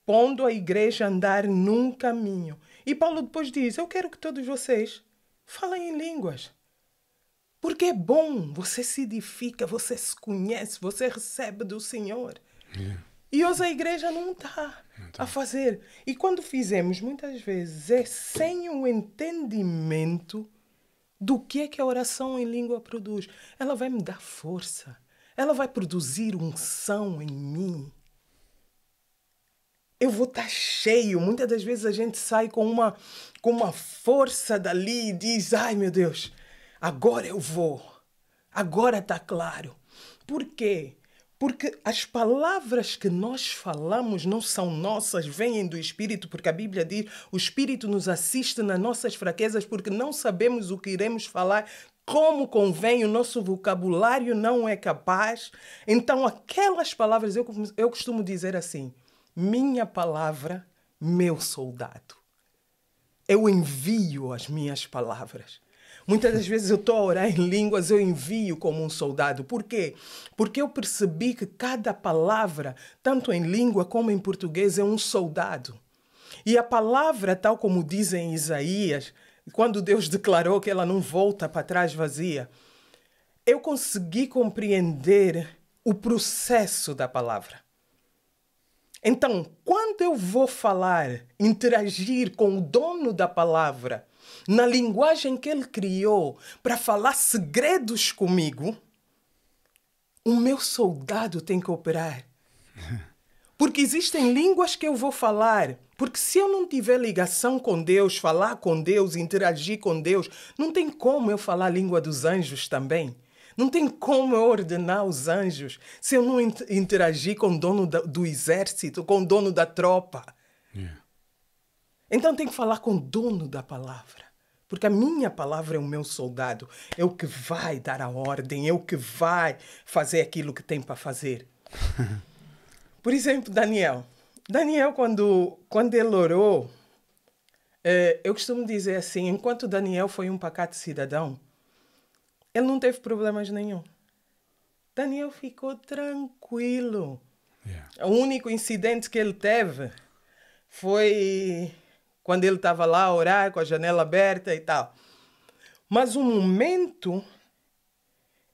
pondo a igreja a andar num caminho. E Paulo depois diz, eu quero que todos vocês falem em línguas. Porque é bom, você se edifica, você se conhece, você recebe do Senhor. E hoje a igreja não está a fazer. E quando fizemos, muitas vezes, é sem o entendimento do que é que a oração em língua produz. Ela vai me dar força. Ela vai produzir unção em mim. Eu vou estar cheio. Muitas das vezes a gente sai com uma força dali e diz, ai meu Deus, agora eu vou. Agora está claro. Por quê? Porque as palavras que nós falamos não são nossas, vêm do Espírito, porque a Bíblia diz, o Espírito nos assiste nas nossas fraquezas, porque não sabemos o que iremos falar, como convém, o nosso vocabulário não é capaz. Então, aquelas palavras, eu costumo dizer assim, minha palavra, meu soldado. Eu envio as minhas palavras. Muitas das vezes eu estou a orar em línguas, eu envio como um soldado. Por quê? Porque eu percebi que cada palavra, tanto em língua como em português, é um soldado. E a palavra, tal como diz em Isaías, quando Deus declarou que ela não volta para trás vazia, eu consegui compreender o processo da palavra. Então, quando eu vou falar, interagir com o dono da palavra, na linguagem que ele criou para falar segredos comigo, o meu soldado tem que operar. Porque existem línguas que eu vou falar. Porque se eu não tiver ligação com Deus, falar com Deus, interagir com Deus, não tem como eu falar a língua dos anjos também. Não tem como eu ordenar os anjos se eu não interagir com o dono do exército, com o dono da tropa. Então tem que falar com o dono da palavra. Porque a minha palavra é o meu soldado. É o que vai dar a ordem. É o que vai fazer aquilo que tem para fazer. Por exemplo, Daniel. Daniel, quando ele orou, eu costumo dizer assim, enquanto Daniel foi um pacato cidadão, ele não teve problemas nenhum. Daniel ficou tranquilo. O único incidente que ele teve foi quando ele estava lá a orar com a janela aberta e tal. Mas o momento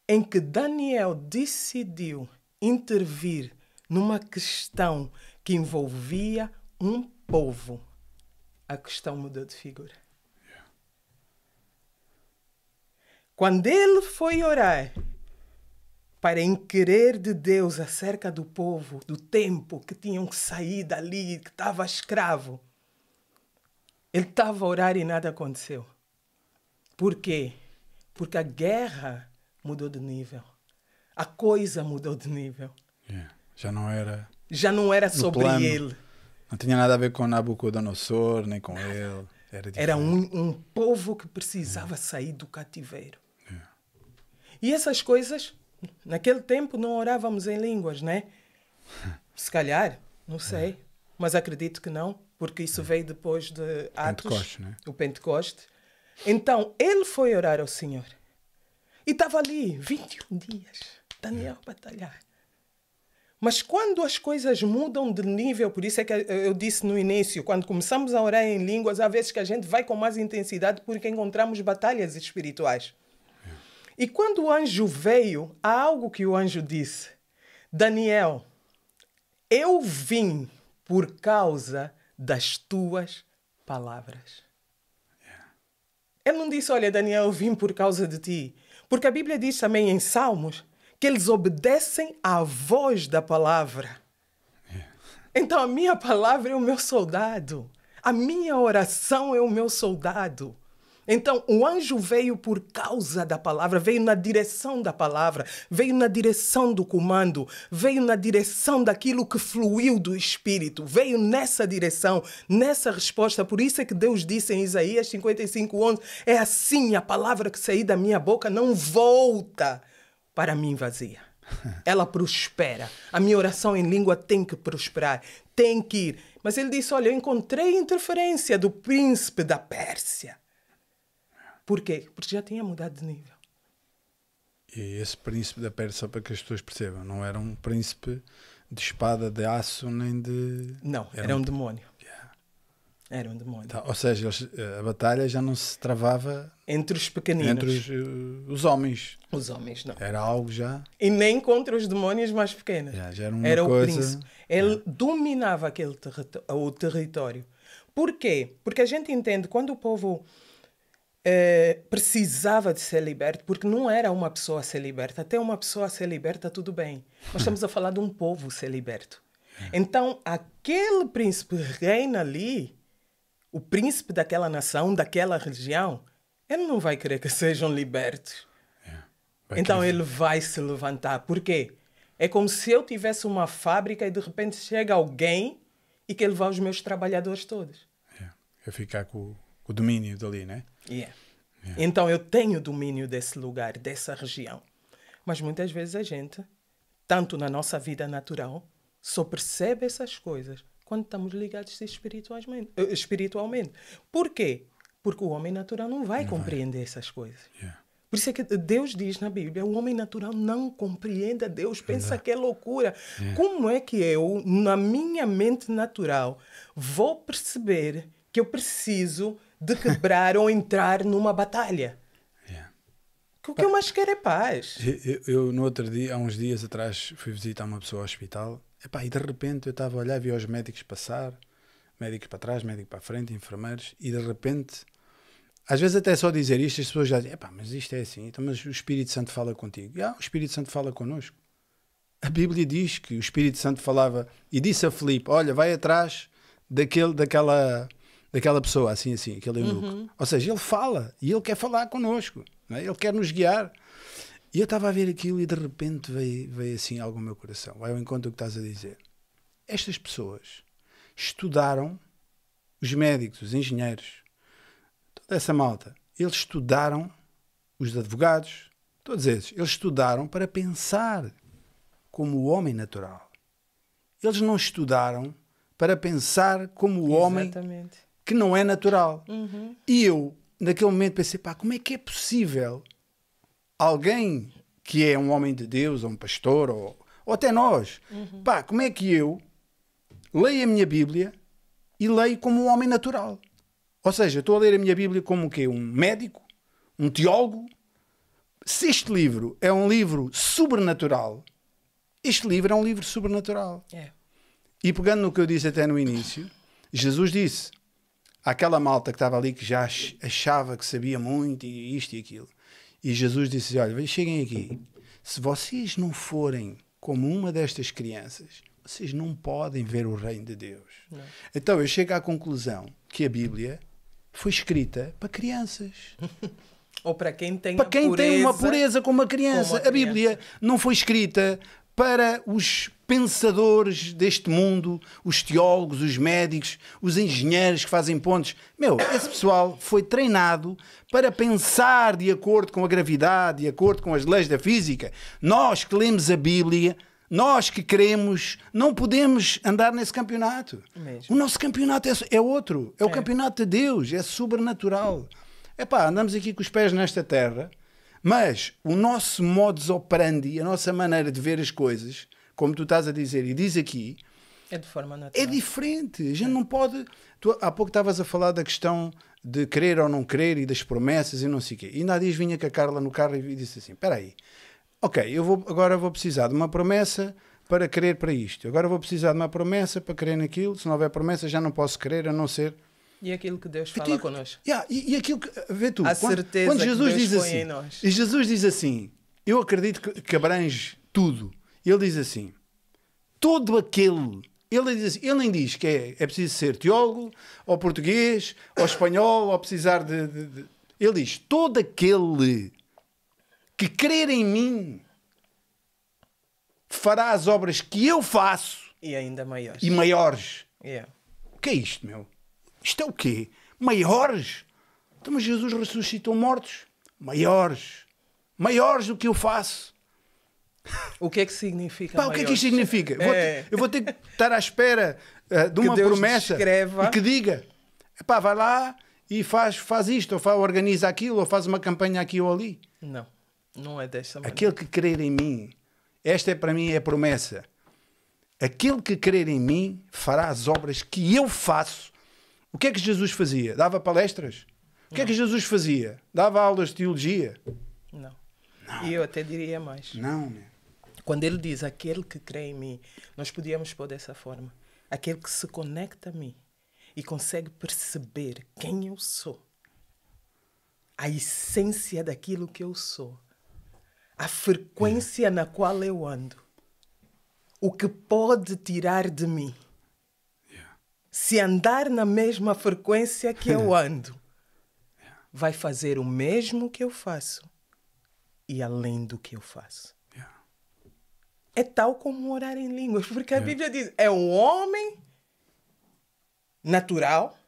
em que Daniel decidiu intervir numa questão que envolvia um povo, a questão mudou de figura. Quando ele foi orar para inquirir de Deus acerca do povo, do tempo que tinham que sair dali, que estava escravo, ele estava a orar e nada aconteceu. Por quê? Porque a guerra mudou de nível. A coisa mudou de nível. Já não era sobre plano. Ele. Não tinha nada a ver com Nabucodonosor, nem com ele. Era um povo que precisava sair do cativeiro. E essas coisas, naquele tempo não orávamos em línguas, né? Se calhar, não sei. Mas acredito que não, porque isso veio depois de Atos, Pentecoste, né? O Pentecoste. Então, ele foi orar ao Senhor. E estava ali, 21 dias, Daniel a batalhar. Mas quando as coisas mudam de nível, por isso é que eu disse no início, quando começamos a orar em línguas, há vezes que a gente vai com mais intensidade porque encontramos batalhas espirituais. E quando o anjo veio, há algo que o anjo disse. Daniel, eu vim por causa das tuas palavras. Ele não disse, olha, Daniel, eu vim por causa de ti. Porque a Bíblia diz também em Salmos que eles obedecem à voz da palavra. Então a minha palavra é o meu soldado. A minha oração é o meu soldado. Então o anjo veio por causa da palavra, veio na direção da palavra, veio na direção do comando, veio na direção daquilo que fluiu do Espírito, veio nessa direção, nessa resposta. Por isso é que Deus disse em Isaías 55:11, é assim, a palavra que sair da minha boca não volta para mim vazia. Ela prospera. A minha oração em língua tem que prosperar, tem que ir. Mas ele disse, olha, eu encontrei interferência do príncipe da Pérsia. Por quê? Porque já tinha mudado de nível. E esse príncipe da Pérsia, só para que as pessoas percebam, não era um príncipe de espada, de aço, nem de... Não, era um demónio. Era um demónio. Então, ou seja, a batalha já não se travava entre os pequeninos. Entre os homens. Os homens, não. Era algo já... E nem contra os demónios mais pequenos. Já era uma era coisa... o príncipe. Ele dominava o território. Por quê? Porque a gente entende, quando o povo precisava de ser liberto, porque não era uma pessoa a ser liberta. Até uma pessoa a ser liberta, tudo bem. Mas estamos a falar de um povo ser liberto. Então, aquele príncipe reina ali, o príncipe daquela nação, daquela região, ele não vai querer que sejam libertos. Então ele vai se levantar. Por quê? É como se eu tivesse uma fábrica e de repente chega alguém e quer levar os meus trabalhadores todos. Eu ficar com o domínio dali, né? Então eu tenho domínio desse lugar, dessa região. Mas muitas vezes a gente, tanto na nossa vida natural, só percebe essas coisas quando estamos ligados espiritualmente. Por quê? Porque o homem natural não vai compreender essas coisas. Por isso é que Deus diz na Bíblia, o homem natural não compreende a Deus, pensa que é loucura. Como é que eu, na minha mente natural, vou perceber que eu preciso de quebrar ou entrar numa batalha? O que eu mais quero é paz. Eu no outro dia, há uns dias atrás, fui visitar uma pessoa ao hospital. E de repente eu estava a olhar, vi os médicos passar, médicos para trás, médicos para a frente, enfermeiros, e de repente, às vezes até só dizer isto, as pessoas já dizem, mas isto é assim, então, mas o Espírito Santo fala contigo. O Espírito Santo fala connosco. A Bíblia diz que o Espírito Santo falava, e disse a Filipe, olha, vai atrás daquela pessoa, assim, aquele eunuco. Ou seja, ele fala, e ele quer falar connosco, não é? Ele quer nos guiar. E eu estava a ver aquilo e de repente veio assim algo ao meu coração. Vai ao encontro do que estás a dizer. Estas pessoas estudaram, os médicos, os engenheiros, toda essa malta, eles estudaram, os advogados, todos esses, eles estudaram para pensar como o homem natural. Eles não estudaram para pensar como o homem que não é natural. E eu, naquele momento, pensei, como é que é possível alguém que é um homem de Deus, ou um pastor, ou até nós, como é que eu leio a minha Bíblia e leio como um homem natural? Ou seja, estou a ler a minha Bíblia como o quê? Um médico? Um teólogo? Se este livro é um livro sobrenatural, este livro é um livro sobrenatural. E pegando no que eu disse até no início, Jesus disse àquela malta que estava ali, que já achava que sabia muito, e isto e aquilo, e Jesus disse, olha, cheguem aqui, se vocês não forem como uma destas crianças, vocês não podem ver o reino de Deus. Não. Então eu chego à conclusão que a Bíblia foi escrita para crianças. Ou para quem tem uma pureza como uma criança. A Bíblia não foi escrita para os pensadores deste mundo, os teólogos, os médicos, os engenheiros que fazem pontes. Esse pessoal foi treinado para pensar de acordo com a gravidade, de acordo com as leis da física. Nós que lemos a Bíblia, nós que queremos, não podemos andar nesse campeonato. O nosso campeonato é outro. É o campeonato de Deus, é sobrenatural. Andamos aqui com os pés nesta terra, mas o nosso modus operandi, a nossa maneira de ver as coisas, como tu estás a dizer e diz aqui, é de forma natural. É diferente. A gente não pode... Tu há pouco estavas a falar da questão de querer ou não querer e das promessas e não sei o quê. E ainda há dias vinha com a Carla no carro e disse assim, espera aí, ok, agora vou precisar de uma promessa para querer para isto. Agora vou precisar de uma promessa para querer naquilo. Se não houver promessa já não posso querer, a não ser... E aquilo que Deus fala connosco. E aquilo que... Vê tu, a certeza quando Jesus que Deus diz põe assim, em nós. E Jesus diz assim, eu acredito que abrange tudo. Ele diz assim, todo aquele Ele diz assim, ele nem diz que é preciso ser teólogo, ou português, ou espanhol, ou precisar de... Ele diz, todo aquele que crer em mim fará as obras que eu faço. E ainda maiores. E maiores. Yeah. O que é isto, meu? Isto é o quê? Maiores? Então, mas Jesus ressuscitou mortos. Maiores. Maiores do que eu faço. O que é que significa Pá, o que é que isto significa? Eu vou ter que estar à espera de uma Deus promessa descreva. e que diga, epá, vai lá e faz isto, ou organiza aquilo, ou faz uma campanha aqui ou ali. Não, não é desta maneira. Aquele que crer em mim, esta é para mim é a promessa. Aquele que crer em mim fará as obras que eu faço. O que é que Jesus fazia? Dava palestras? O que é que Jesus fazia? Dava aulas de teologia? Não. E eu até diria mais. Não, meu. Quando ele diz aquele que crê em mim, nós podíamos pôr dessa forma. Aquele que se conecta a mim e consegue perceber quem eu sou. A essência daquilo que eu sou. A frequência na qual eu ando. O que pode tirar de mim. Se andar na mesma frequência que eu ando, vai fazer o mesmo que eu faço e além do que eu faço. É tal como orar em línguas, porque a Bíblia diz, é um homem natural,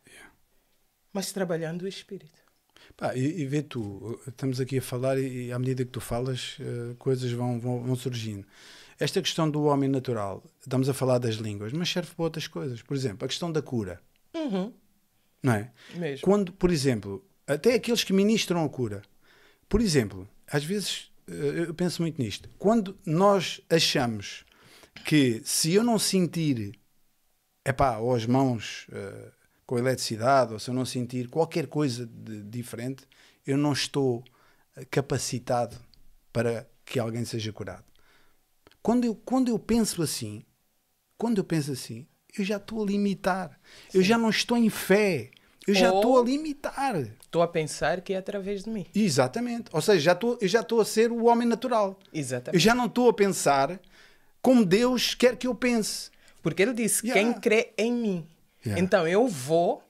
mas trabalhando o Espírito. Pá, e vê tu, estamos aqui a falar e à medida que tu falas, coisas vão surgindo. Esta questão do homem natural, estamos a falar das línguas, mas serve para outras coisas. Por exemplo, a questão da cura. Não é? Mesmo. Quando, por exemplo, até aqueles que ministram a cura. Por exemplo, às vezes, eu penso muito nisto. Quando nós achamos que se eu não sentir, ou as mãos com eletricidade, ou se eu não sentir qualquer coisa de diferente, eu não estou capacitado para que alguém seja curado. Quando eu penso assim, eu já estou a limitar. Sim. Eu já não estou em fé. Eu já estou a limitar. Estou a pensar que é através de mim. Exatamente. Ou seja, eu já estou a ser o homem natural. Exatamente. Eu já não estou a pensar como Deus quer que eu pense. Porque ele disse, quem crê em mim. Então eu vou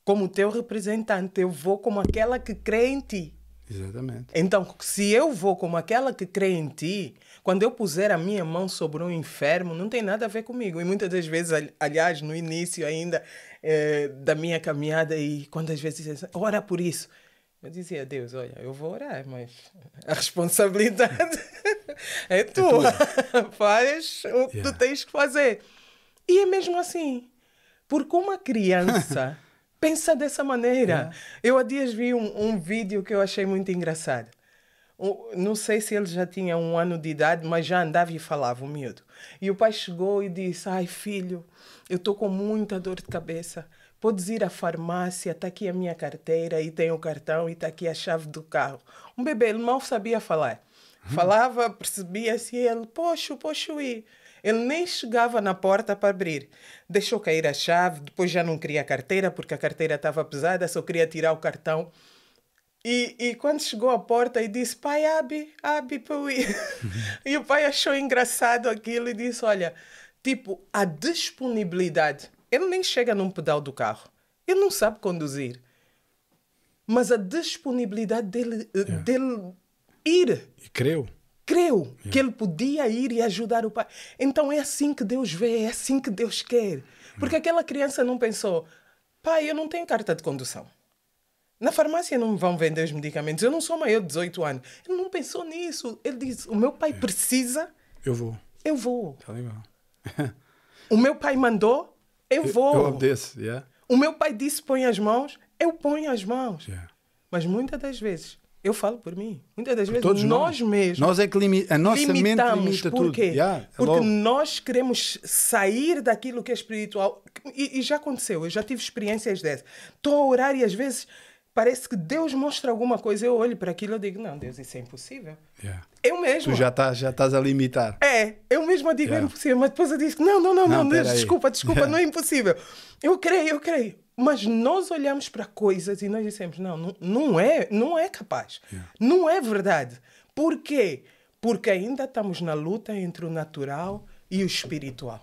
como teu representante. Eu vou como aquela que crê em ti. Exatamente. Então, se eu vou como aquela que crê em ti, quando eu puser a minha mão sobre um enfermo, não tem nada a ver comigo. E muitas das vezes, aliás, no início ainda da minha caminhada, e quando às vezes dizem, ora por isso. Eu dizia a Deus, olha, eu vou orar, mas a responsabilidade é tua. Faz o que tu tens que fazer. E é mesmo assim. Porque uma criança... pensa dessa maneira. Eu há dias vi um vídeo que eu achei muito engraçado. Não sei se ele já tinha 1 ano de idade, mas já andava e falava, o miúdo. E o pai chegou e disse, ai filho, eu estou com muita dor de cabeça. Podes ir à farmácia, está aqui a minha carteira e tem o cartão e está aqui a chave do carro. Um bebê, ele mal sabia falar. Falava, percebia-se ele, poxa, ir. Ele nem chegava na porta para abrir. Deixou cair a chave, depois já não queria a carteira, porque a carteira estava pesada, só queria tirar o cartão. E quando chegou à porta e disse, pai, abre para eu ir. E o pai achou engraçado aquilo e disse, olha, tipo, a disponibilidade. Ele nem chega num pedal do carro. Ele não sabe conduzir. Mas a disponibilidade dele ir. E creu que ele podia ir e ajudar o pai. Então é assim que Deus vê, é assim que Deus quer. Porque aquela criança não pensou, pai, eu não tenho carta de condução. Na farmácia não me vão vender os medicamentos, eu não sou maior de 18 anos. Ele não pensou nisso. Ele disse, o meu pai precisa, eu vou. Tá legal. O meu pai mandou, eu vou. Eu obedeço, O meu pai disse, põe as mãos, eu ponho as mãos. Mas muitas das vezes... Eu falo por mim. Muitas das vezes nós mesmos... Nós é que a nossa mente limita tudo. Por quê? Porque nós queremos sair daquilo que é espiritual. E já aconteceu. Eu já tive experiências dessas. Estou a orar e às vezes parece que Deus mostra alguma coisa. Eu olho para aquilo e digo, não, Deus, isso é impossível. Eu mesmo. Tu já estás a limitar. Eu mesmo digo, é impossível. Mas depois eu digo, não, Deus, desculpa, não é impossível. Eu creio. Mas nós olhamos para coisas e nós dissemos, não é capaz. Não é verdade. Por quê? Porque ainda estamos na luta entre o natural e o espiritual.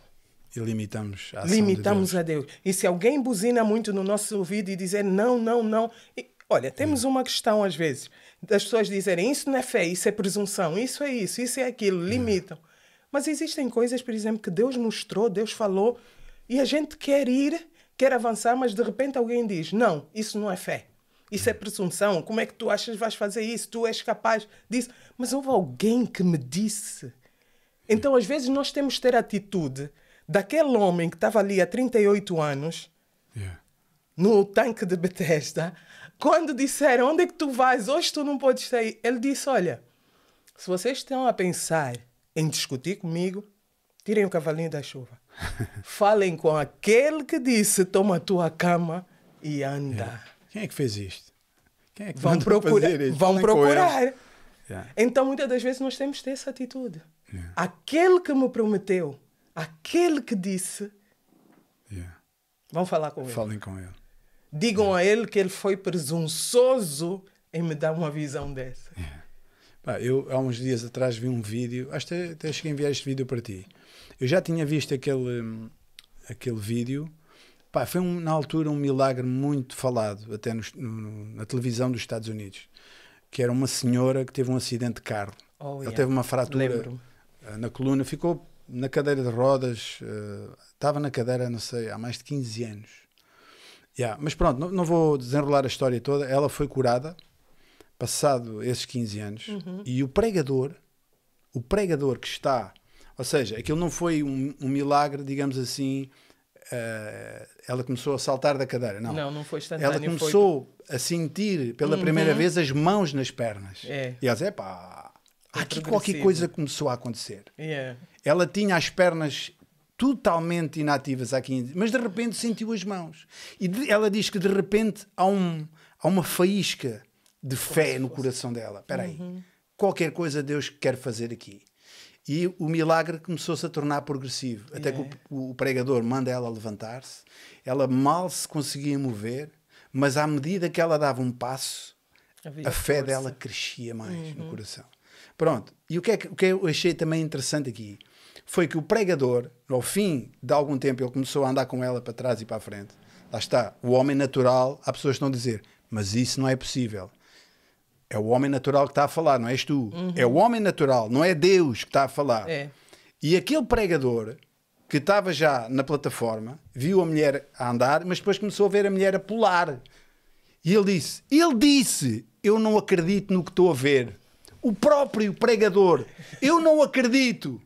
E limitamos a ação Limitamos de Deus. a Deus. E se alguém buzina muito no nosso ouvido e dizer não, não, não... E, olha, temos uma questão às vezes, das pessoas dizerem isso não é fé, isso é presunção, isso é aquilo, limitam. Mas existem coisas, por exemplo, que Deus mostrou, Deus falou, e a gente quer ir, quer avançar, mas de repente alguém diz, não, isso não é fé. Isso é presunção. Como é que tu achas que vais fazer isso? Tu és capaz disso. Mas houve alguém que me disse. Então, às vezes, nós temos que ter a atitude daquele homem que estava ali há 38 anos, no tanque de Bethesda, quando disseram, onde é que tu vais? Hoje tu não podes sair. Ele disse, olha, se vocês estão a pensar em discutir comigo, tirem o cavalinho da chuva. Falem com aquele que disse, toma a tua cama e anda. Quem é que fez isto? Quem é que vão procurar? Vão procurar. Yeah. Então, muitas das vezes, nós temos que ter essa atitude. Aquele que me prometeu, aquele que disse, vão falar com ele. Falem com ele. Digam a ele que ele foi presunçoso em me dar uma visão dessa. Pá, eu, há uns dias atrás, vi um vídeo, acho que até cheguei a enviar este vídeo para ti. Eu já tinha visto aquele vídeo. Pá, foi na altura um milagre muito falado, até na televisão dos Estados Unidos, que era uma senhora que teve um acidente de carro. Ela teve uma fratura na coluna, ficou na cadeira de rodas, estava na cadeira, não sei, há mais de 15 anos. Mas pronto, não vou desenrolar a história toda. Ela foi curada, passado esses 15 anos, e o pregador que está, ou seja, aquilo não foi um milagre, digamos assim, ela começou a saltar da cadeira, não foi instantâneo. Ela começou a sentir pela primeira vez as mãos nas pernas. E ela disse, aqui qualquer coisa começou a acontecer. Ela tinha as pernas totalmente inativas há 15, mas de repente sentiu as mãos. E ela diz que de repente há uma faísca de fé no coração dela. Espera aí, qualquer coisa Deus quer fazer aqui. E o milagre começou-se a tornar progressivo. Até que o pregador manda ela levantar-se. Ela mal se conseguia mover, mas à medida que ela dava um passo, a fé dela crescia mais no coração. Pronto. E o que eu achei também interessante aqui foi que o pregador, ao fim de algum tempo, ele começou a andar com ela para trás e para a frente. Lá está. O homem natural, há pessoas que estão a dizer, mas isso não é possível. É o homem natural que está a falar, não és tu. É o homem natural, não é Deus que está a falar. E aquele pregador que estava já na plataforma, viu a mulher a andar, mas depois começou a ver a mulher a pular. E ele disse, eu não acredito no que estou a ver. O próprio pregador, eu não acredito.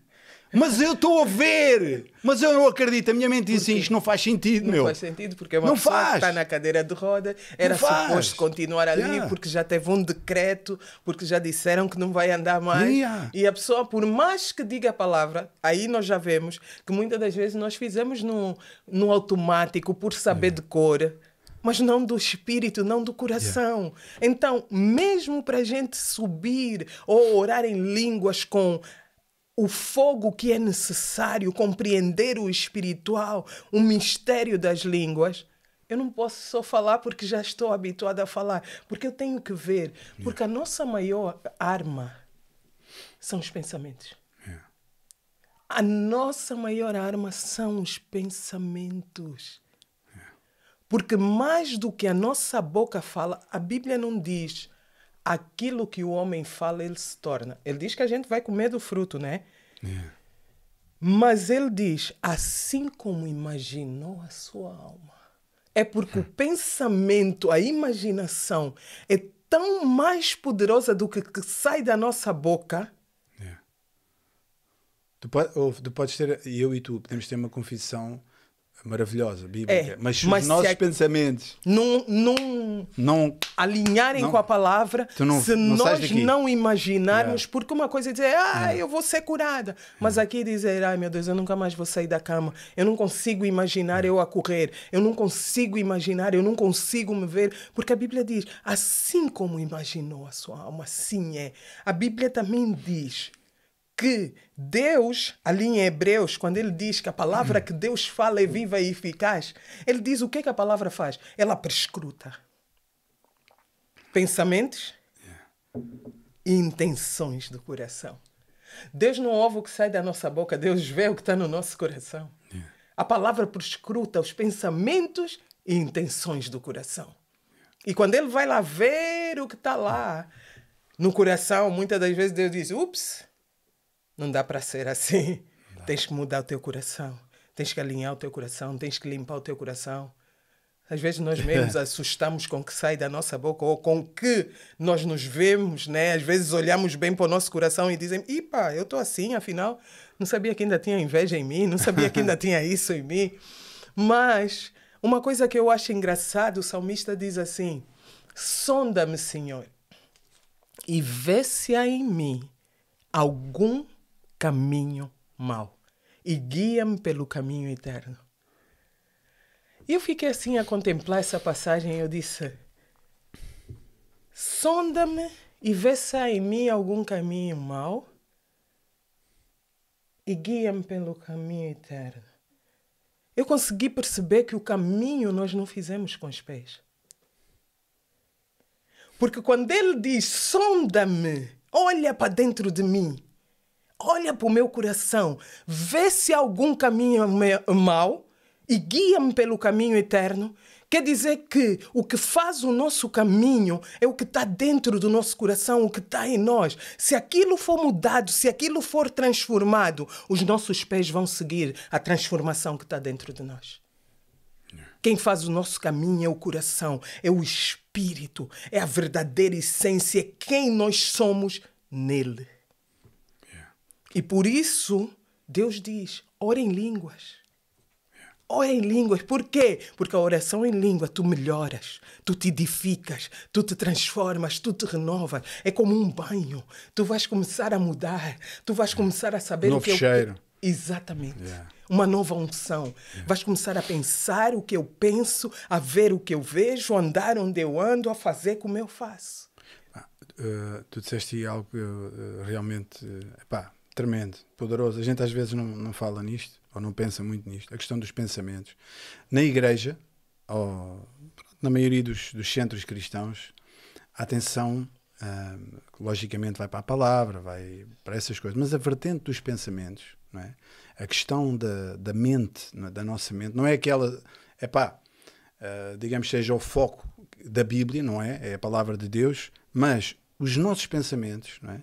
Mas eu estou a ver, mas eu não acredito. A minha mente diz assim, isto não faz sentido, Não faz sentido, porque é uma pessoa que está na cadeira de roda, era suposto continuar ali, porque já teve um decreto, porque já disseram que não vai andar mais. E a pessoa, por mais que diga a palavra, aí nós já vemos que muitas das vezes nós fizemos no automático, por saber de cor, mas não do espírito, não do coração. Então, mesmo para a gente subir ou orar em línguas com o fogo que é necessário, compreender o espiritual, o mistério das línguas, eu não posso só falar porque já estou habituado a falar, porque eu tenho que ver, porque a nossa maior arma são os pensamentos. A nossa maior arma são os pensamentos. Porque mais do que a nossa boca fala, a Bíblia não diz aquilo que o homem fala, ele se torna. Ele diz que a gente vai comer do fruto, né? Mas ele diz, assim como imaginou a sua alma. É porque o pensamento, a imaginação é tão mais poderosa do que sai da nossa boca. Tu podes ter, eu e tu, podemos ter uma confissão maravilhosa, bíblica, mas se os nossos pensamentos não alinharem com a palavra, se nós não imaginarmos, porque uma coisa é dizer, eu vou ser curada, mas aqui dizer, ai meu Deus, eu nunca mais vou sair da cama, eu não consigo imaginar eu a correr, eu não consigo imaginar, eu não consigo me ver, porque a Bíblia diz, assim como imaginou a sua alma, assim é. A Bíblia também diz que Deus, ali em Hebreus, quando ele diz que a palavra que Deus fala é viva e eficaz, ele diz o que a palavra faz? Ela prescruta pensamentos e intenções do coração. Deus não ouve o que sai da nossa boca, Deus vê o que está no nosso coração. A palavra perscruta os pensamentos e intenções do coração. E quando ele vai lá ver o que está lá no coração, muitas das vezes Deus diz, ups, não dá para ser assim. Tens que mudar o teu coração. Tens que alinhar o teu coração. Tens que limpar o teu coração. Às vezes nós mesmos assustamos com o que sai da nossa boca ou com o que nós nos vemos, né? Às vezes olhamos bem para o nosso coração e dizemos, pá, eu estou assim, afinal, não sabia que ainda tinha inveja em mim, não sabia que ainda tinha isso em mim. Mas uma coisa que eu acho engraçado, o salmista diz assim, sonda-me, Senhor, e vê se há em mim algum caminho mau e guia-me pelo caminho eterno. E eu fiquei assim a contemplar essa passagem e eu disse, sonda-me e vê se há em mim algum caminho mau e guia-me pelo caminho eterno. Eu consegui perceber que o caminho nós não fizemos com os pés. Porque quando ele diz, sonda-me, olha para dentro de mim, olha para o meu coração, vê se há algum caminho mau, e guia-me pelo caminho eterno, quer dizer que o que faz o nosso caminho é o que está dentro do nosso coração, o que está em nós. Se aquilo for mudado, se aquilo for transformado, os nossos pés vão seguir a transformação que está dentro de nós. Quem faz o nosso caminho é o coração, é o espírito, é a verdadeira essência, é quem nós somos nele. E por isso, Deus diz, ora em línguas. Ora em línguas. Por quê? Porque a oração em língua tu melhoras, tu te edificas, tu te transformas, tu te renovas. É como um banho. Tu vais começar a mudar, tu vais começar a saber novo o que eu... cheiro. Exatamente. Uma nova unção. Vais começar a pensar o que eu penso, a ver o que eu vejo, a andar onde eu ando, a fazer como eu faço. Tu disseste algo realmente tremendo, poderoso. A gente às vezes não fala nisto, ou não pensa muito nisto. A questão dos pensamentos. Na igreja, ou na maioria dos centros cristãos, a atenção, logicamente, vai para a palavra, vai para essas coisas. Mas a vertente dos pensamentos, não é? A questão da mente, da nossa mente, não é aquela... digamos, seja o foco da Bíblia, não é? É a palavra de Deus, mas os nossos pensamentos, não é?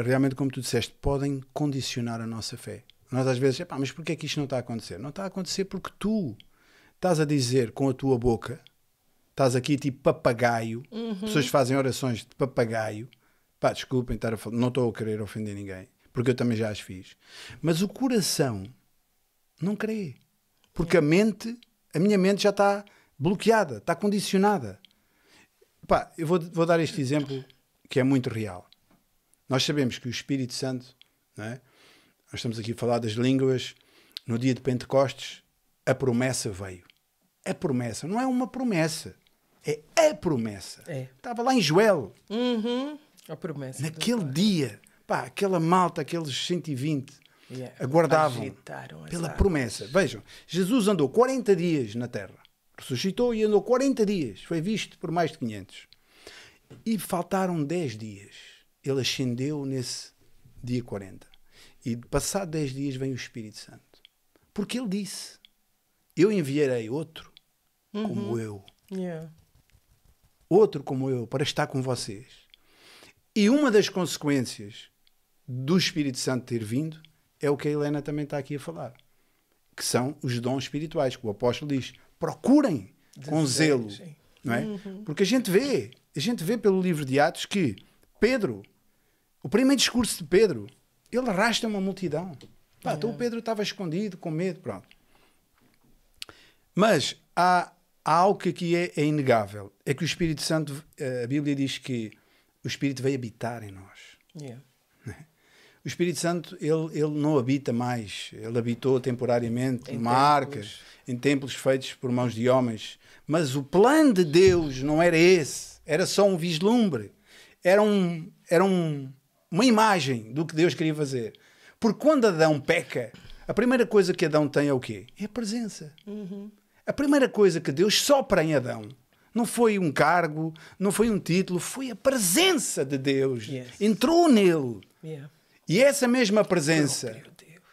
Realmente, como tu disseste, podem condicionar a nossa fé. Nós às vezes, mas porquê é que isto não está a acontecer? Não está a acontecer porque tu estás a dizer com a tua boca, estás aqui tipo papagaio, pessoas fazem orações de papagaio, desculpem estar a falar, não estou a querer ofender ninguém, porque eu também já as fiz, mas o coração não crê, porque a minha mente já está bloqueada, está condicionada. Eu vou dar este exemplo que é muito real. Nós sabemos que o Espírito Santo, não é? Nós estamos aqui a falar das línguas, no dia de Pentecostes, a promessa veio. A promessa, não é uma promessa, é a promessa. Estava lá em Joel. A promessa. Naquele dia, aquela malta, aqueles 120, aguardavam pela promessa. Vejam, Jesus andou 40 dias na terra, ressuscitou e andou 40 dias, foi visto por mais de 500. E faltaram 10 dias. Ele ascendeu nesse dia 40. E passado 10 dias vem o Espírito Santo. Porque ele disse, eu enviarei outro como eu. Outro como eu, para estar com vocês. E uma das consequências do Espírito Santo ter vindo é o que a Helena também está aqui a falar. Que são os dons espirituais. Que o apóstolo diz, procurem com zelo. Não é? Porque a gente vê pelo livro de Atos que Pedro, o primeiro discurso de Pedro, ele arrasta uma multidão. Então o Pedro estava escondido, com medo, pronto. Mas há algo que aqui é inegável. É que o Espírito Santo, a Bíblia diz que o Espírito veio habitar em nós. O Espírito Santo, ele não habita mais. Ele habitou temporariamente em arcas, em templos feitos por mãos de homens. Mas o plano de Deus não era esse. Era só um vislumbre. Era uma imagem do que Deus queria fazer. Porque quando Adão peca, a primeira coisa que Adão tem é o quê? É a presença. A primeira coisa que Deus sopra em Adão não foi um cargo, não foi um título, foi a presença de Deus. Entrou nele. E essa mesma presença,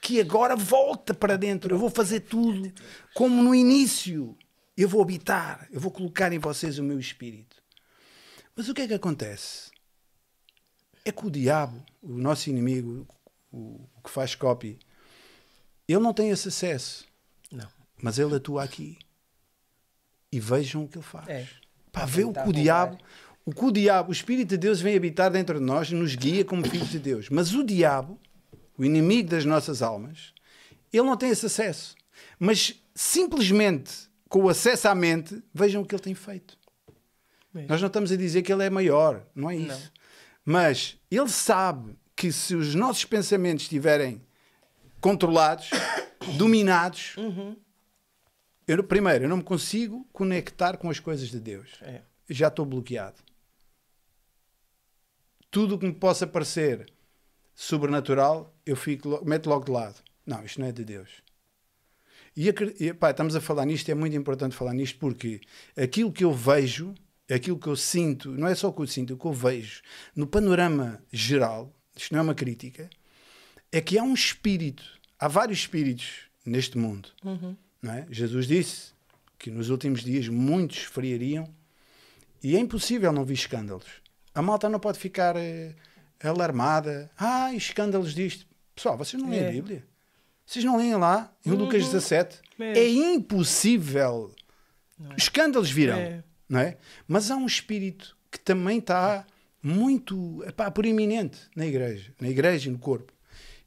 aqui agora, volta para dentro. Eu vou fazer tudo como no início. Eu vou habitar, eu vou colocar em vocês o meu espírito. Mas o que é que acontece? É que o diabo, o nosso inimigo, o que faz copy, ele não tem esse acesso. Não. Mas ele atua aqui. E vejam o que ele faz. Pá, vê o que o diabo, o Espírito de Deus vem habitar dentro de nós e nos guia como filhos de Deus. Mas o diabo, o inimigo das nossas almas, ele não tem esse acesso. Mas simplesmente com o acesso à mente, vejam o que ele tem feito. Mesmo. Nós não estamos a dizer que ele é maior, não é isso. Não. Mas ele sabe que se os nossos pensamentos estiverem controlados, dominados, primeiro, eu não me consigo conectar com as coisas de Deus. Já estou bloqueado. Tudo o que me possa parecer sobrenatural, eu meto logo de lado. Não, isto não é de Deus. E pá, estamos a falar nisto, é muito importante falar nisto, porque aquilo que eu vejo, aquilo que eu sinto, não é só o que eu sinto, o que eu vejo, no panorama geral, isto não é uma crítica, é que há um espírito, há vários espíritos neste mundo. Não é? Jesus disse que nos últimos dias muitos esfriariam e é impossível não vir escândalos. A malta não pode ficar alarmada. Escândalos disto. Pessoal, vocês não leem a Bíblia? Vocês não leem lá, em Lucas 17? É impossível. Escândalos virão. Não é? Mas há um espírito que também está muito proeminente na igreja e no corpo,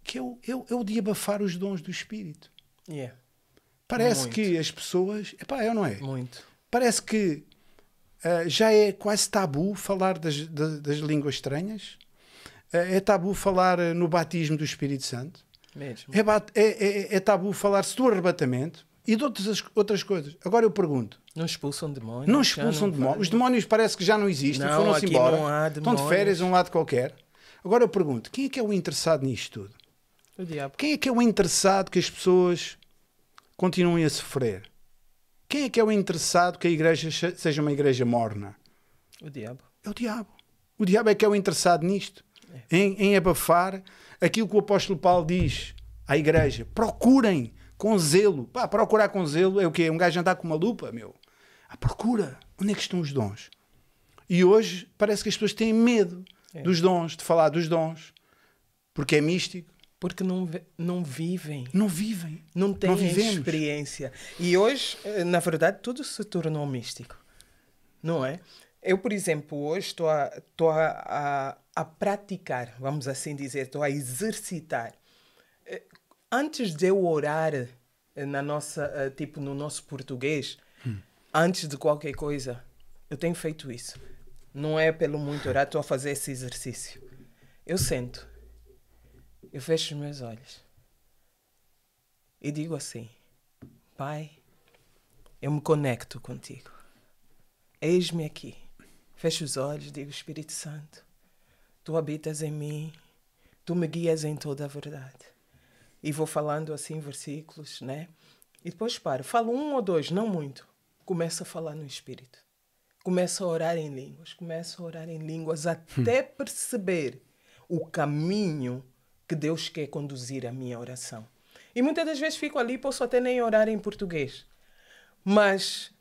que é o de abafar os dons do espírito. Parece que as pessoas... é não é? Muito. Parece que já é quase tabu falar das línguas estranhas. É tabu falar no batismo do Espírito Santo. Mesmo. É tabu falar-se do arrebatamento e de outras coisas. Agora eu pergunto. Não expulsam demónios. Não expulsam demónios. Os demónios parece que já não existem. Foram-se embora. Não há estão de férias a um lado qualquer. Agora eu pergunto. Quem é que é o interessado nisto tudo? O diabo. Quem é que é o interessado que as pessoas continuem a sofrer? Quem é que é o interessado que a igreja seja uma igreja morna? O diabo. É o diabo. O diabo é que é o interessado nisto. Em abafar aquilo que o apóstolo Paulo diz à igreja. Procurem com zelo. Procurar com zelo é o quê? Um gajo andar com uma lupa, meu. Procura. Onde é que estão os dons? E hoje parece que as pessoas têm medo dos dons, de falar dos dons. Porque é místico. Porque não vivem. Não vivem. Não têm experiência. E hoje, na verdade, tudo se tornou místico. Não é? Eu, por exemplo, hoje estou a praticar, vamos assim dizer, estou a exercitar. Antes de eu orar no nosso português, antes de qualquer coisa, eu tenho feito isso. Não é pelo muito orar, estou a fazer esse exercício. Eu sento, eu fecho os meus olhos e digo assim: Pai, eu me conecto contigo. Eis-me aqui. Fecho os olhos, digo: Espírito Santo, tu habitas em mim, tu me guias em toda a verdade. E vou falando assim versículos, né? E depois paro. Falo 1 ou 2, não muito. Começo a falar no Espírito. Começo a orar em línguas até perceber o caminho que Deus quer conduzir a minha oração. E muitas das vezes fico ali e posso até nem orar em português. Mas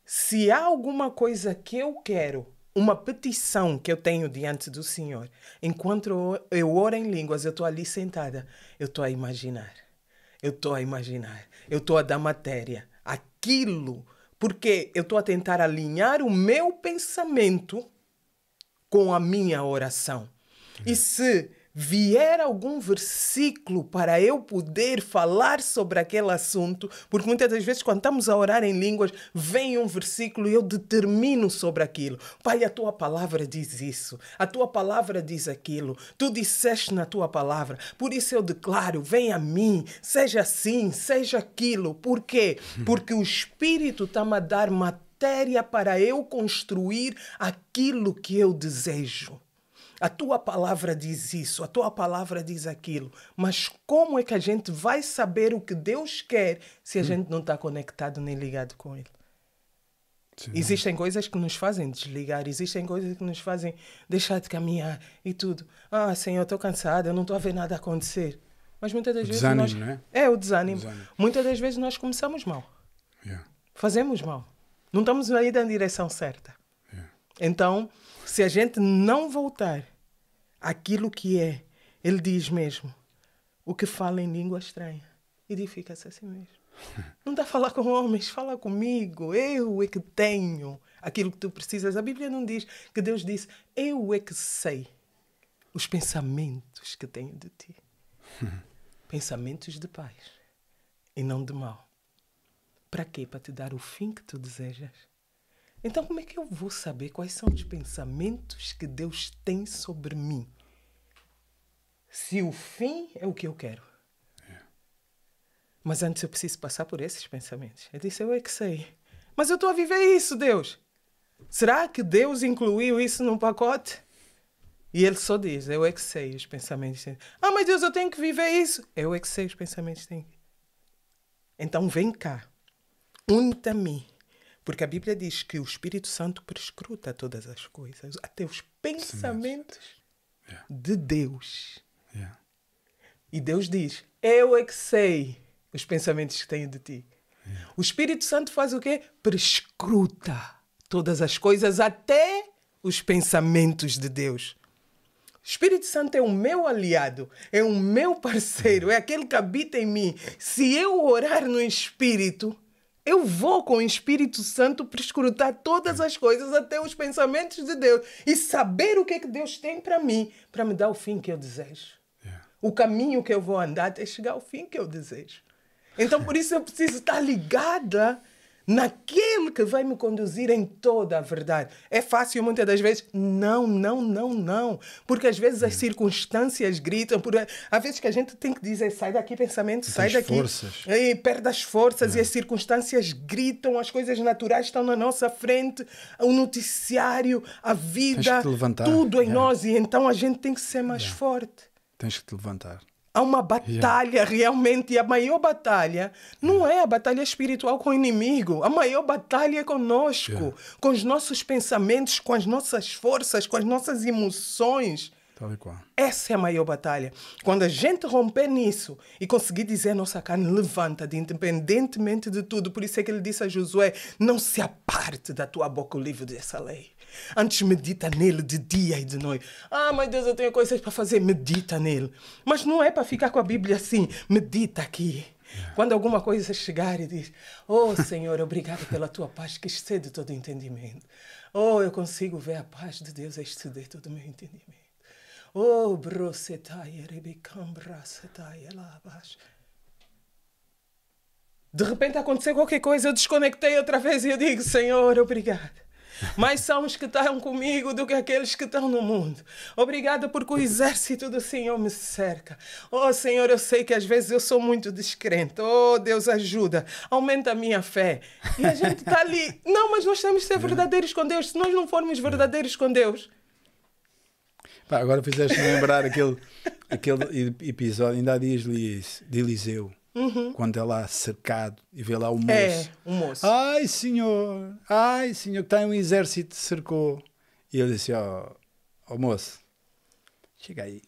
se há alguma coisa que eu quero, uma petição que eu tenho diante do Senhor, enquanto eu oro em línguas, eu estou ali sentada, eu estou a imaginar, eu estou a dar matéria, aquilo, porque eu estou a tentar alinhar o meu pensamento com a minha oração. E se vier algum versículo para eu poder falar sobre aquele assunto, porque muitas das vezes quando estamos a orar em línguas, vem um versículo e eu determino sobre aquilo. Pai, a tua palavra diz isso, a tua palavra diz aquilo, tu disseste na tua palavra, por isso eu declaro, vem a mim, seja assim, seja aquilo. Por quê? Porque o Espírito está-me a dar matéria para eu construir aquilo que eu desejo. A tua palavra diz isso, a tua palavra diz aquilo. Mas como é que a gente vai saber o que Deus quer se a gente não está conectado nem ligado com Ele? Sim. Existem coisas que nos fazem desligar, existem coisas que nos fazem deixar de caminhar e tudo. Senhor, estou cansada, eu não estou a ver nada acontecer. Mas muitas das vezes desânimo, não é? É o desânimo. Muitas das vezes nós começamos mal. Fazemos mal. Não estamos aí na direção certa. Então, se a gente não voltar àquilo que é, ele diz mesmo, o que fala em língua estranha, edifica-se a si mesmo. Não dá a falar com homens, fala comigo. Eu é que tenho aquilo que tu precisas. A Bíblia não diz que Deus disse, eu é que sei os pensamentos que tenho de ti. Pensamentos de paz e não de mal. Para quê? Para te dar o fim que tu desejas. Então, como é que eu vou saber quais são os pensamentos que Deus tem sobre mim? Se o fim é o que eu quero. Mas antes eu preciso passar por esses pensamentos. Eu disse, eu é que sei. Mas eu estou a viver isso, Deus. Será que Deus incluiu isso num pacote? E ele só diz, eu é que sei os pensamentos. Ah, mas Deus, eu tenho que viver isso. Eu é que sei os pensamentos. Então vem cá. Une-te a mim. Porque a Bíblia diz que o Espírito Santo prescruta todas as coisas, até os pensamentos de Deus. E Deus diz, eu é que sei os pensamentos que tenho de ti. O Espírito Santo faz o quê? Prescruta todas as coisas, até os pensamentos de Deus. O Espírito Santo é o meu aliado, é o meu parceiro, é aquele que habita em mim. Se eu orar no Espírito, eu vou com o Espírito Santo prescrutar todas as coisas, até os pensamentos de Deus, e saber o que é que Deus tem para mim, para me dar o fim que eu desejo. O caminho que eu vou andar até chegar ao fim que eu desejo. Então, por isso eu preciso estar ligada naquele que vai me conduzir em toda a verdade. É fácil muitas das vezes? Não. Porque às vezes as circunstâncias gritam. Às vezes que a gente tem que dizer, sai daqui pensamento, sai daqui. Forças. E perde as forças e as circunstâncias gritam, as coisas naturais estão na nossa frente, o noticiário, a vida, tudo em nós. E então a gente tem que ser mais forte. Tens que te levantar. Há uma batalha realmente, e a maior batalha não é a batalha espiritual com o inimigo. A maior batalha é conosco, com os nossos pensamentos, com as nossas forças, com as nossas emoções. Tal e qual. Essa é a maior batalha. Quando a gente romper nisso e conseguir dizer a nossa carne, levanta-te, independentemente de tudo. Por isso é que ele disse a Josué, não se aparte da tua boca o livro dessa lei. Antes medita nele de dia e de noite. Ah, mas Deus, eu tenho coisas para fazer. Medita nele. Mas não é para ficar com a Bíblia assim. Medita aqui. Quando alguma coisa chegar e diz, oh Senhor, obrigado pela tua paz que excede todo entendimento. Oh, eu consigo ver a paz de Deus exceder todo o meu entendimento. Oh, brosetaia, rebecambrasetaia, lá abaixo. De repente aconteceu qualquer coisa, eu desconectei outra vez e eu digo, Senhor, obrigado. Mais são os que estão comigo do que aqueles que estão no mundo. Obrigada porque o exército do Senhor me cerca. Oh, Senhor, eu sei que às vezes eu sou muito descrente. Oh, Deus, ajuda. Aumenta a minha fé. E a gente está ali. Não, mas nós temos que ser verdadeiros com Deus. Se nós não formos verdadeiros com Deus... Pá, agora fizeste-me lembrar aquele episódio, ainda há dias li isso, de Eliseu. Quando é lá cercado e vê lá o moço. É, o moço. Ai, senhor, que está um exército cercou. E ele disse, ó moço, chega aí.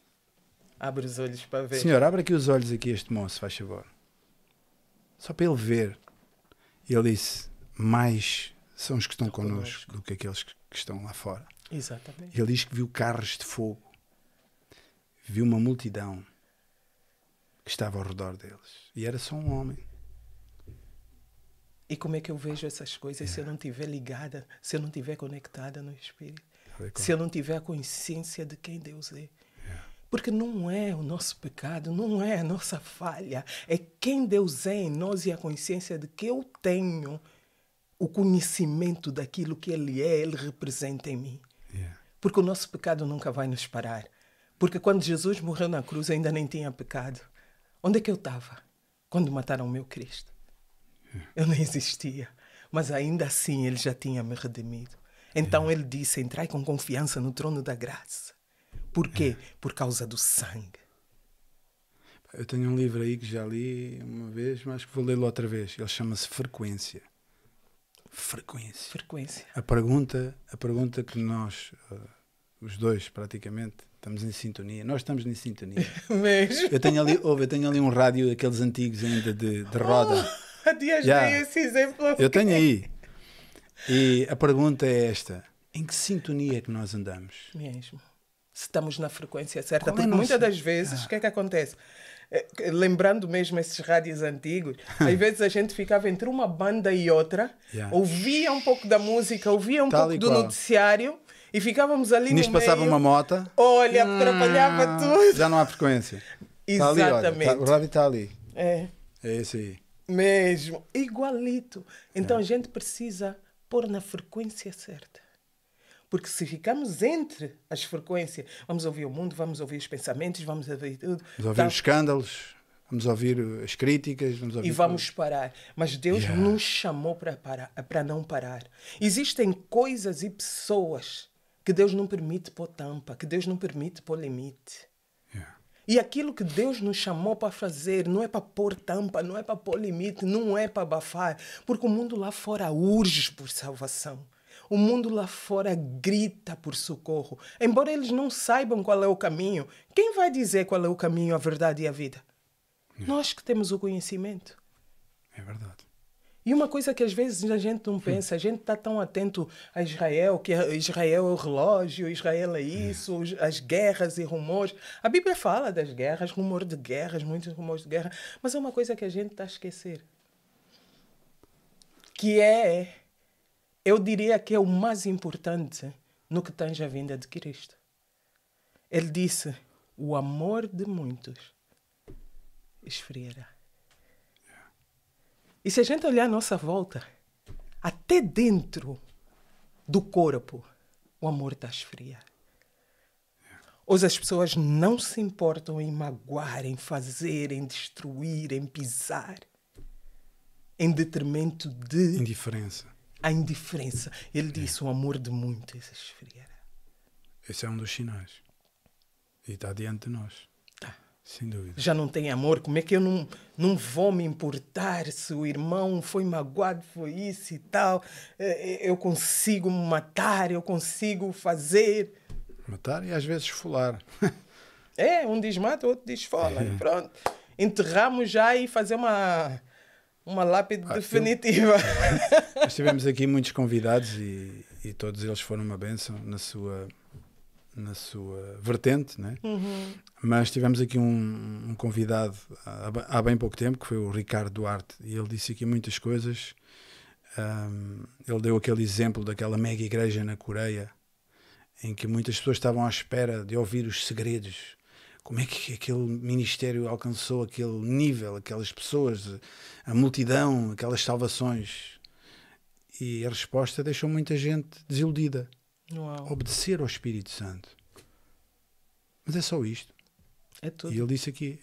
Abre os olhos para ver. Senhor, abre aqui os olhos aqui este moço, faz favor. Só para ele ver. E ele disse, mais são os que estão connosco do que aqueles que estão lá fora. Exatamente. Ele diz que viu carros de fogo. Viu uma multidão que estava ao redor deles. E era só um homem. E como é que eu vejo essas coisas se eu não estiver ligada, se eu não estiver conectada no Espírito? Se eu não tiver a consciência de quem Deus é? Porque não é o nosso pecado, não é a nossa falha. É quem Deus é em nós e a consciência de que eu tenho o conhecimento daquilo que Ele é, Ele representa em mim. Porque o nosso pecado nunca vai nos parar. Porque quando Jesus morreu na cruz, ainda nem tinha pecado. Onde é que eu estava quando mataram o meu Cristo? Eu nem existia. Mas ainda assim Ele já tinha me redimido. Então Ele disse, entrai com confiança no trono da graça. Por quê? Por causa do sangue. Eu tenho um livro aí que já li uma vez, mas que vou lê-lo outra vez. Ele chama-se Frequência. Frequência. Frequência. A pergunta que nós os dois praticamente, estamos em sintonia. Nós estamos em sintonia. Mesmo? Eu tenho ali um rádio daqueles antigos ainda de roda. Dias yeah. Esse exemplo. Eu tenho aí. E a pergunta é esta: em que sintonia é que nós andamos? Mesmo. Se estamos na frequência certa. Porque muitas das vezes, o que é que acontece? Lembrando mesmo esses rádios antigos, às vezes a gente ficava entre uma banda e outra, ouvia um pouco da música, ouvia um pouco do noticiário e ficávamos ali no meio. Passava uma mota. Olha, atrapalhava tudo. Já não há frequência. Exatamente. Tá ali, o rádio está ali. É esse aí. Mesmo. Igualito. Então a gente precisa pôr na frequência certa. Porque se ficamos entre as frequências, vamos ouvir o mundo, vamos ouvir os pensamentos, vamos ouvir tudo. Vamos ouvir os escândalos, vamos ouvir as críticas. Vamos parar. Mas Deus nos chamou para não parar. Existem coisas e pessoas que Deus não permite pôr tampa, que Deus não permite pôr limite. E aquilo que Deus nos chamou para fazer não é para pôr tampa, não é para pôr limite, não é para abafar. Porque o mundo lá fora urge por salvação. O mundo lá fora grita por socorro. Embora eles não saibam qual é o caminho, quem vai dizer qual é o caminho, a verdade e a vida? Nós que temos o conhecimento. É verdade. E uma coisa que às vezes a gente não pensa, a gente está tão atento a Israel, que Israel é o relógio, Israel é isso, as guerras e rumores. A Bíblia fala das guerras, rumor de guerras, muitos rumores de guerra, mas é uma coisa que a gente está a esquecer. Que eu diria que é o mais importante no que tange a vinda de Cristo. Ele disse, o amor de muitos esfriará. E se a gente olhar à nossa volta, até dentro do corpo, o amor está a esfriar. Hoje as pessoas não se importam em magoar, em fazer, em destruir, em pisar, em detrimento de... indiferença. A indiferença. Ele disse, o amor de muitos esfriará. Esse é um dos sinais. E está diante de nós. Tá. Sem dúvida. Já não tem amor. Como é que eu não vou me importar se o irmão foi magoado, foi isso e tal? Eu consigo me matar, eu consigo fazer. Matar e às vezes esfolar. Um diz mata, o outro diz esfola. E pronto. Enterramos já e fazer uma lápide definitiva. Nós tivemos aqui muitos convidados e todos eles foram uma bênção na sua vertente, né? Mas tivemos aqui um convidado há bem pouco tempo, que foi o Ricardo Duarte, e ele disse aqui muitas coisas. Ele deu aquele exemplo daquela mega igreja na Coreia, em que muitas pessoas estavam à espera de ouvir os segredos. Como é que aquele ministério alcançou aquele nível, aquelas pessoas, a multidão, aquelas salvações? E a resposta deixou muita gente desiludida. Uau. Obedecer ao Espírito Santo. Mas é só isto. É tudo. E ele disse aqui,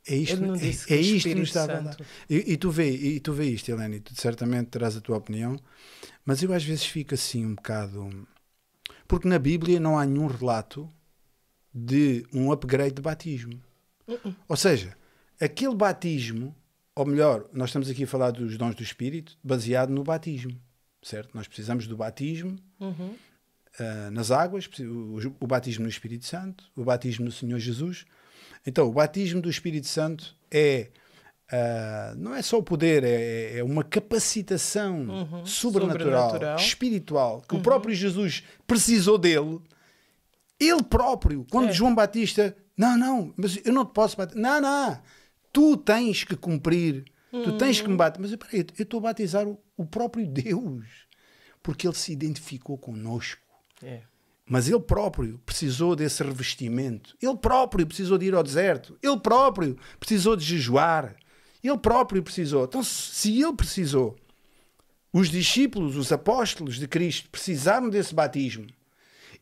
é isto. Ele não disse é isto que nos está está a dar. E tu vê isto, Helena, e tu certamente terás a tua opinião, mas eu às vezes fico assim um bocado... Porque na Bíblia não há nenhum relato de um upgrade de batismo. Ou seja, aquele batismo, ou melhor, nós estamos aqui a falar dos dons do Espírito, baseado no batismo, certo? Nós precisamos do batismo nas águas, o batismo no Espírito Santo, o batismo no Senhor Jesus. Então, o batismo do Espírito Santo não é só o poder, é uma capacitação sobrenatural, espiritual, que o próprio Jesus precisou dele. Ele próprio, quando João Batista, não, mas eu não te posso bater. Não, tu tens que cumprir, tu tens que me bater. Mas peraí, eu estou a batizar o próprio Deus, porque ele se identificou connosco. Mas ele próprio precisou desse revestimento. Ele próprio precisou de ir ao deserto. Ele próprio precisou de jejuar. Ele próprio precisou. Então, se ele precisou, os discípulos, os apóstolos de Cristo precisaram desse batismo.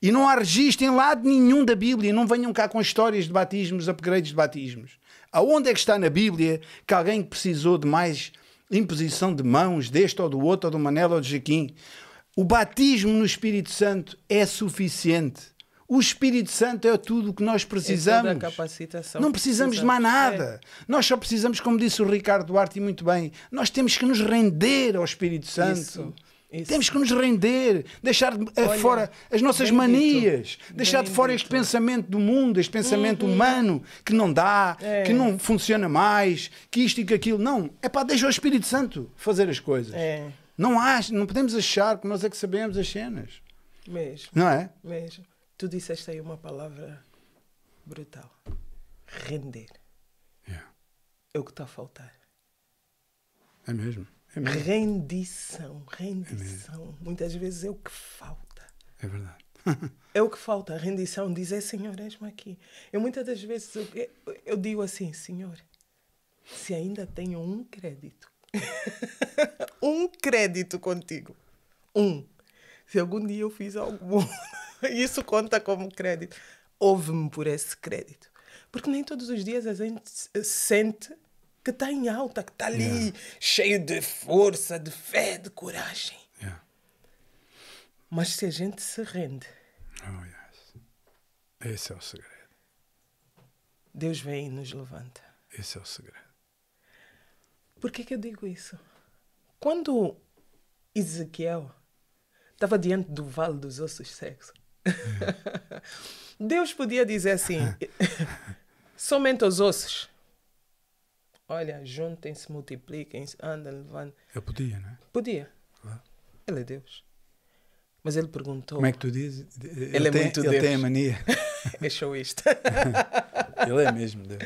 E não há registro em lado nenhum da Bíblia. Não venham cá com histórias de batismos, upgrades de batismos. Aonde é que está na Bíblia que alguém precisou de mais imposição de mãos, deste ou do outro, ou do Manela ou do Jaquim? O batismo no Espírito Santo é suficiente. O Espírito Santo é tudo o que nós precisamos. É toda a capacitação. Não precisamos de mais nada. Nós só precisamos, como disse o Ricardo Duarte, e muito bem, nós temos que nos render ao Espírito Santo. Isso. Temos que nos render, deixar fora as nossas manias, deixar de fora este pensamento do mundo, este pensamento humano, que não dá, que não funciona mais, que isto e que aquilo. Não, deixa o Espírito Santo fazer as coisas. Não podemos achar que nós é que sabemos as cenas. Mesmo. Não é? Mesmo. Tu disseste aí uma palavra brutal. Render. É o que está a faltar. É mesmo. Rendição. Muitas vezes é o que falta. É verdade. É o que falta. A rendição, dizer, Senhor, és-me aqui. Eu muitas das vezes eu digo assim, Senhor, se ainda tenho um crédito, um crédito contigo, se algum dia eu fiz algo bom, isso conta como crédito, ouve-me por esse crédito. Porque nem todos os dias a gente sente que está em alta, que está ali cheio de força, de fé, de coragem. Mas se a gente se rende, esse é o segredo. Deus vem e nos levanta. Esse é o segredo. Por que eu digo isso? Quando Ezequiel estava diante do vale dos ossos secos, Deus podia dizer assim, somente os ossos. Olha, juntem-se, multipliquem-se, andem, levantem. Eu podia, não é? Podia. Claro. Ele é Deus. Mas ele perguntou... Como é que tu dizes? Ele é muito Deus. Ele tem a mania. É showista. Ele é mesmo Deus.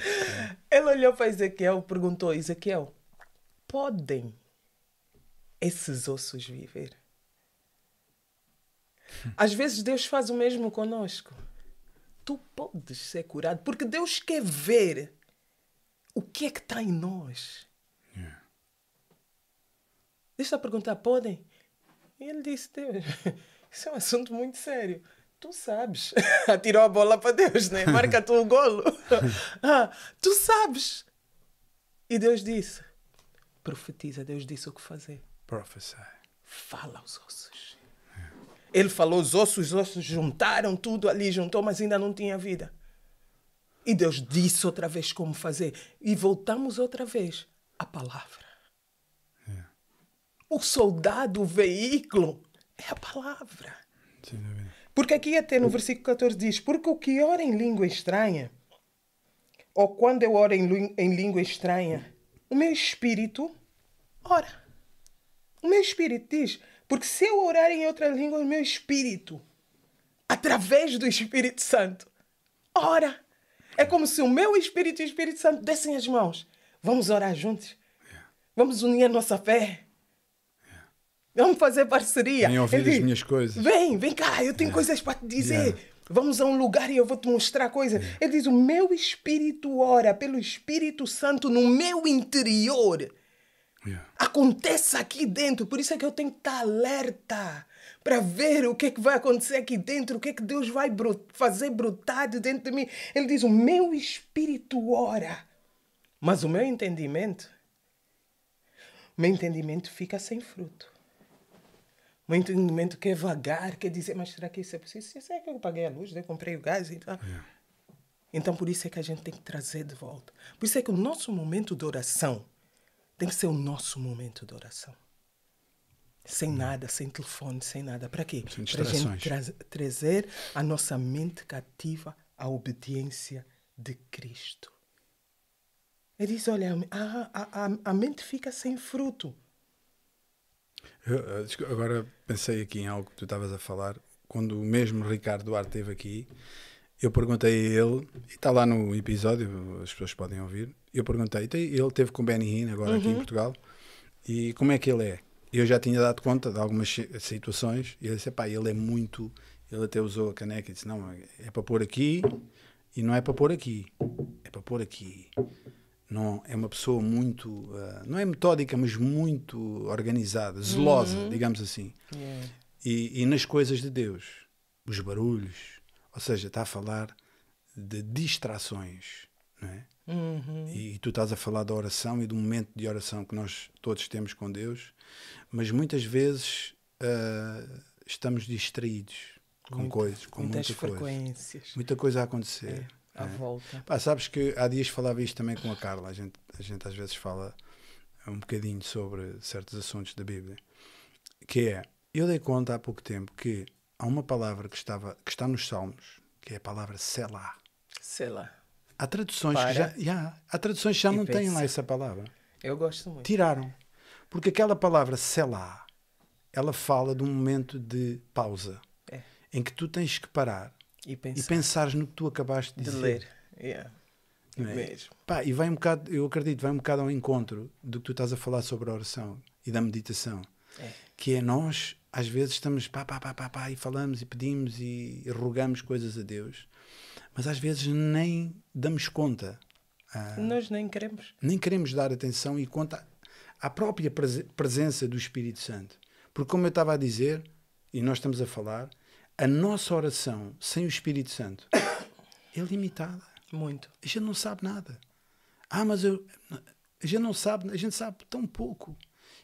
Ele olhou para Ezequiel e perguntou, Ezequiel, podem esses ossos viver? Às vezes Deus faz o mesmo conosco. Tu podes ser curado, porque Deus quer ver o que é que está em nós. Deixa eu perguntar, podem? E ele disse, Deus, isso é um assunto muito sério. Tu sabes. Atirou a bola para Deus, né? Marca tu o golo. Tu sabes. E Deus disse, profetiza. Deus disse o que fazer. Prophesy. Fala aos ossos. Ele falou os ossos juntaram tudo ali, juntou, mas ainda não tinha vida. E Deus disse outra vez como fazer. E voltamos outra vez à palavra. O soldado, o veículo, é a palavra. Sem dúvida. Porque aqui até no versículo 14 diz, porque o que ora em língua estranha, ou quando eu oro em língua estranha, o meu espírito ora. O meu espírito diz, porque se eu orar em outra língua, o meu espírito, através do Espírito Santo, ora. É como se o meu espírito e o Espírito Santo dessem as mãos. Vamos orar juntos. Vamos unir a nossa fé. Vamos fazer parceria. Vem ouvir as minhas coisas. Vem cá, eu tenho coisas para te dizer. Vamos a um lugar e eu vou te mostrar coisas. Ele diz, o meu espírito ora pelo Espírito Santo no meu interior. Acontece aqui dentro. Por isso é que eu tenho que estar alerta para ver o que é que vai acontecer aqui dentro, o que é que Deus vai fazer brotar de dentro de mim. Ele diz, o meu espírito ora. Mas o meu entendimento fica sem fruto. O meu entendimento quer vagar, quer dizer, mas será que isso é possível? Isso é que eu paguei a luz, eu comprei o gás e tal. Então, por isso é que a gente tem que trazer de volta. Por isso é que o nosso momento de oração tem que ser o nosso momento de oração. Sem nada, sem telefone, sem nada. Para quê? Para a gente trazer a nossa mente cativa à obediência de Cristo. Ele diz, olha, a mente fica sem fruto. Agora pensei aqui em algo que tu estavas a falar. Quando o mesmo Ricardo Duarte esteve aqui, eu perguntei a ele, e está lá no episódio, as pessoas podem ouvir, eu perguntei, ele esteve com o Benny Hinn agora aqui em Portugal, e como é que ele é? Eu já tinha dado conta de algumas situações, e ele disse, ele é muito, ele até usou a caneca e disse, não, é para pôr aqui, e não é para pôr aqui, é para pôr aqui. Não, é uma pessoa muito, não é metódica, mas muito organizada, zelosa, digamos assim. E nas coisas de Deus, os barulhos, ou seja, está a falar de distrações, não é? E tu estás a falar da oração e do momento de oração que nós todos temos com Deus, mas muitas vezes estamos distraídos com coisas, com muitas frequências. Muita coisa a acontecer. À volta. Sabes que há dias falava isto também com a Carla, a gente às vezes fala um bocadinho sobre certos assuntos da Bíblia, que é, Eu dei conta há pouco tempo que há uma palavra que está nos Salmos, que é a palavra Selah. Selah. Há traduções que já não têm lá essa palavra. Eu gosto muito. Tiraram. Porque aquela palavra Selah, ela fala de um momento de pausa. Em que tu tens que parar e pensares no que tu acabaste de dizer. Ler. Yeah. Não é? Mesmo. Pá, e vai um bocado, eu acredito, vai um bocado ao encontro do que tu estás a falar sobre a oração e da meditação. Que é nós, às vezes, estamos e falamos e pedimos e rogamos coisas a Deus, mas às vezes nem damos conta. Nós nem queremos. Nem queremos dar atenção e conta à própria presença do Espírito Santo. Porque, como eu estava a dizer, e nós estamos a falar, a nossa oração sem o Espírito Santo é limitada. Muito. A gente não sabe nada. Mas a gente sabe tão pouco.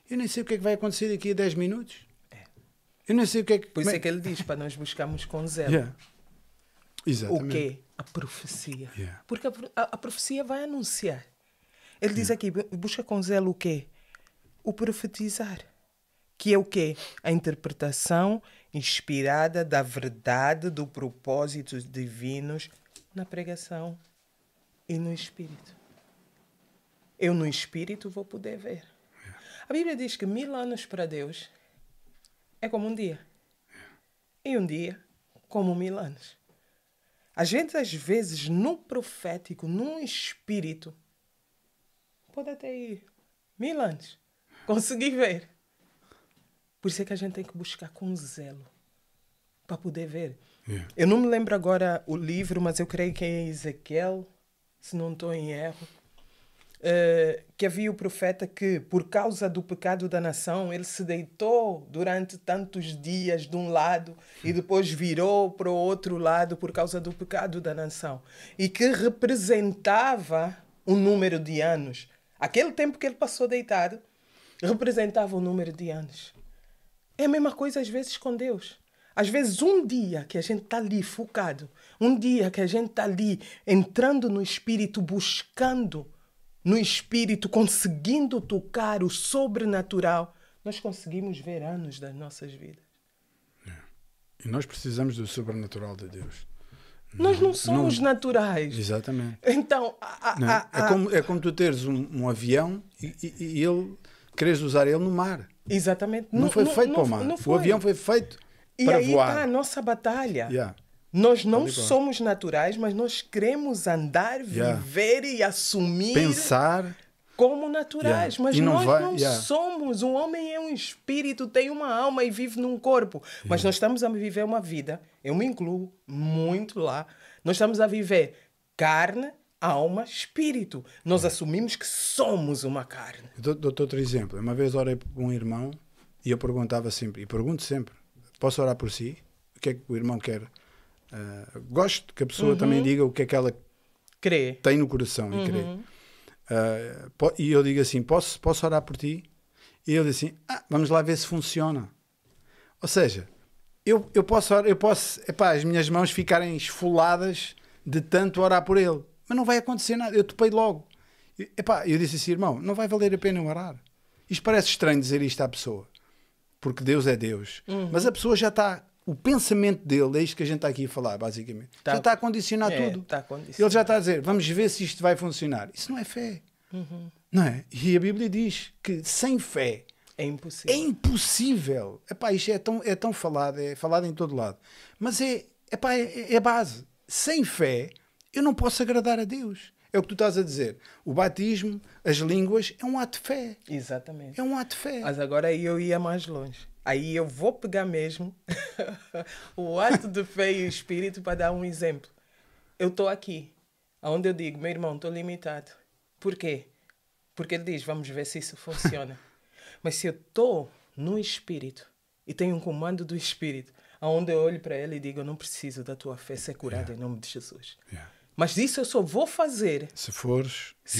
Eu nem sei o que é que vai acontecer daqui a 10 minutos. Eu nem sei o que é que... Por isso é que ele diz para nós buscarmos com zelo. Exatamente. O quê? A profecia. Porque a profecia vai anunciar. Ele diz aqui, busca com zelo o quê? O profetizar. Que é o quê? A interpretação inspirada da verdade, do propósitos divinos na pregação e no Espírito. Eu no Espírito vou poder ver. A Bíblia diz que 1000 anos para Deus é como um dia. E um dia como 1000 anos. A gente, às vezes, no profético, no Espírito, pode até ir 1000 anos. Conseguir ver. Por isso é que a gente tem que buscar com zelo para poder ver. Eu não me lembro agora o livro, mas eu creio que é Ezequiel, se não estou em erro, que havia o profeta que, por causa do pecado da nação, ele se deitou durante tantos dias de um lado e depois virou para o outro lado por causa do pecado da nação. E que representava um número de anos. Aquele tempo que ele passou deitado representava um número de anos. É a mesma coisa às vezes com Deus. Às vezes um dia que a gente está ali focado, um dia que a gente está ali entrando no Espírito, buscando no Espírito, conseguindo tocar o sobrenatural, nós conseguimos ver anos das nossas vidas. E nós precisamos do sobrenatural de Deus. Nós não somos naturais. Exatamente. Então, é como tu teres um avião e quereres usar ele no mar. Exatamente. Não foi feito para o mar. O avião foi feito para voar. E aí está a nossa batalha. Nós não somos naturais, mas nós queremos andar, viver e assumir... Pensar... como naturais. Mas nós não somos. Um homem é um espírito, tem uma alma e vive num corpo. Mas nós estamos a viver uma vida, eu me incluo muito lá, nós estamos a viver carne, alma, espírito. Nós assumimos que somos uma carne. Dou-te outro exemplo. Uma vez orei por um irmão e eu perguntava sempre, e pergunto sempre, posso orar por si? O que é que o irmão quer? Gosto que a pessoa também diga o que é que ela tem no coração e crê. E eu digo assim, posso orar por ti? E ele diz assim, vamos lá ver se funciona. Ou seja, eu posso as minhas mãos ficarem esfoladas de tanto orar por ele, mas não vai acontecer nada, eu topei logo. Eu disse assim, irmão, não vai valer a pena orar. Isto parece estranho dizer isto à pessoa, porque Deus é Deus, mas a pessoa já está, o pensamento dele, é isto que a gente está aqui a falar, basicamente, já está a condicionar tudo. Está condicionado. Ele já está a dizer, vamos ver se isto vai funcionar. Isso não é fé. Não é? E a Bíblia diz que sem fé é impossível. É impossível. Isto é tão falado, é falado em todo lado. Mas é a base. Sem fé, eu não posso agradar a Deus. É o que tu estás a dizer. O batismo, as línguas, é um ato de fé. Exatamente. É um ato de fé. Mas agora aí eu ia mais longe. Aí eu vou pegar mesmo o ato de fé e o espírito para dar um exemplo. Eu estou aqui, onde eu digo, meu irmão, estou limitado. Por quê? Porque ele diz, vamos ver se isso funciona. Mas se eu estou no Espírito e tenho um comando do Espírito, onde eu olho para ele e digo, eu não preciso da tua fé ser curada em nome de Jesus. Mas isso eu só vou fazer se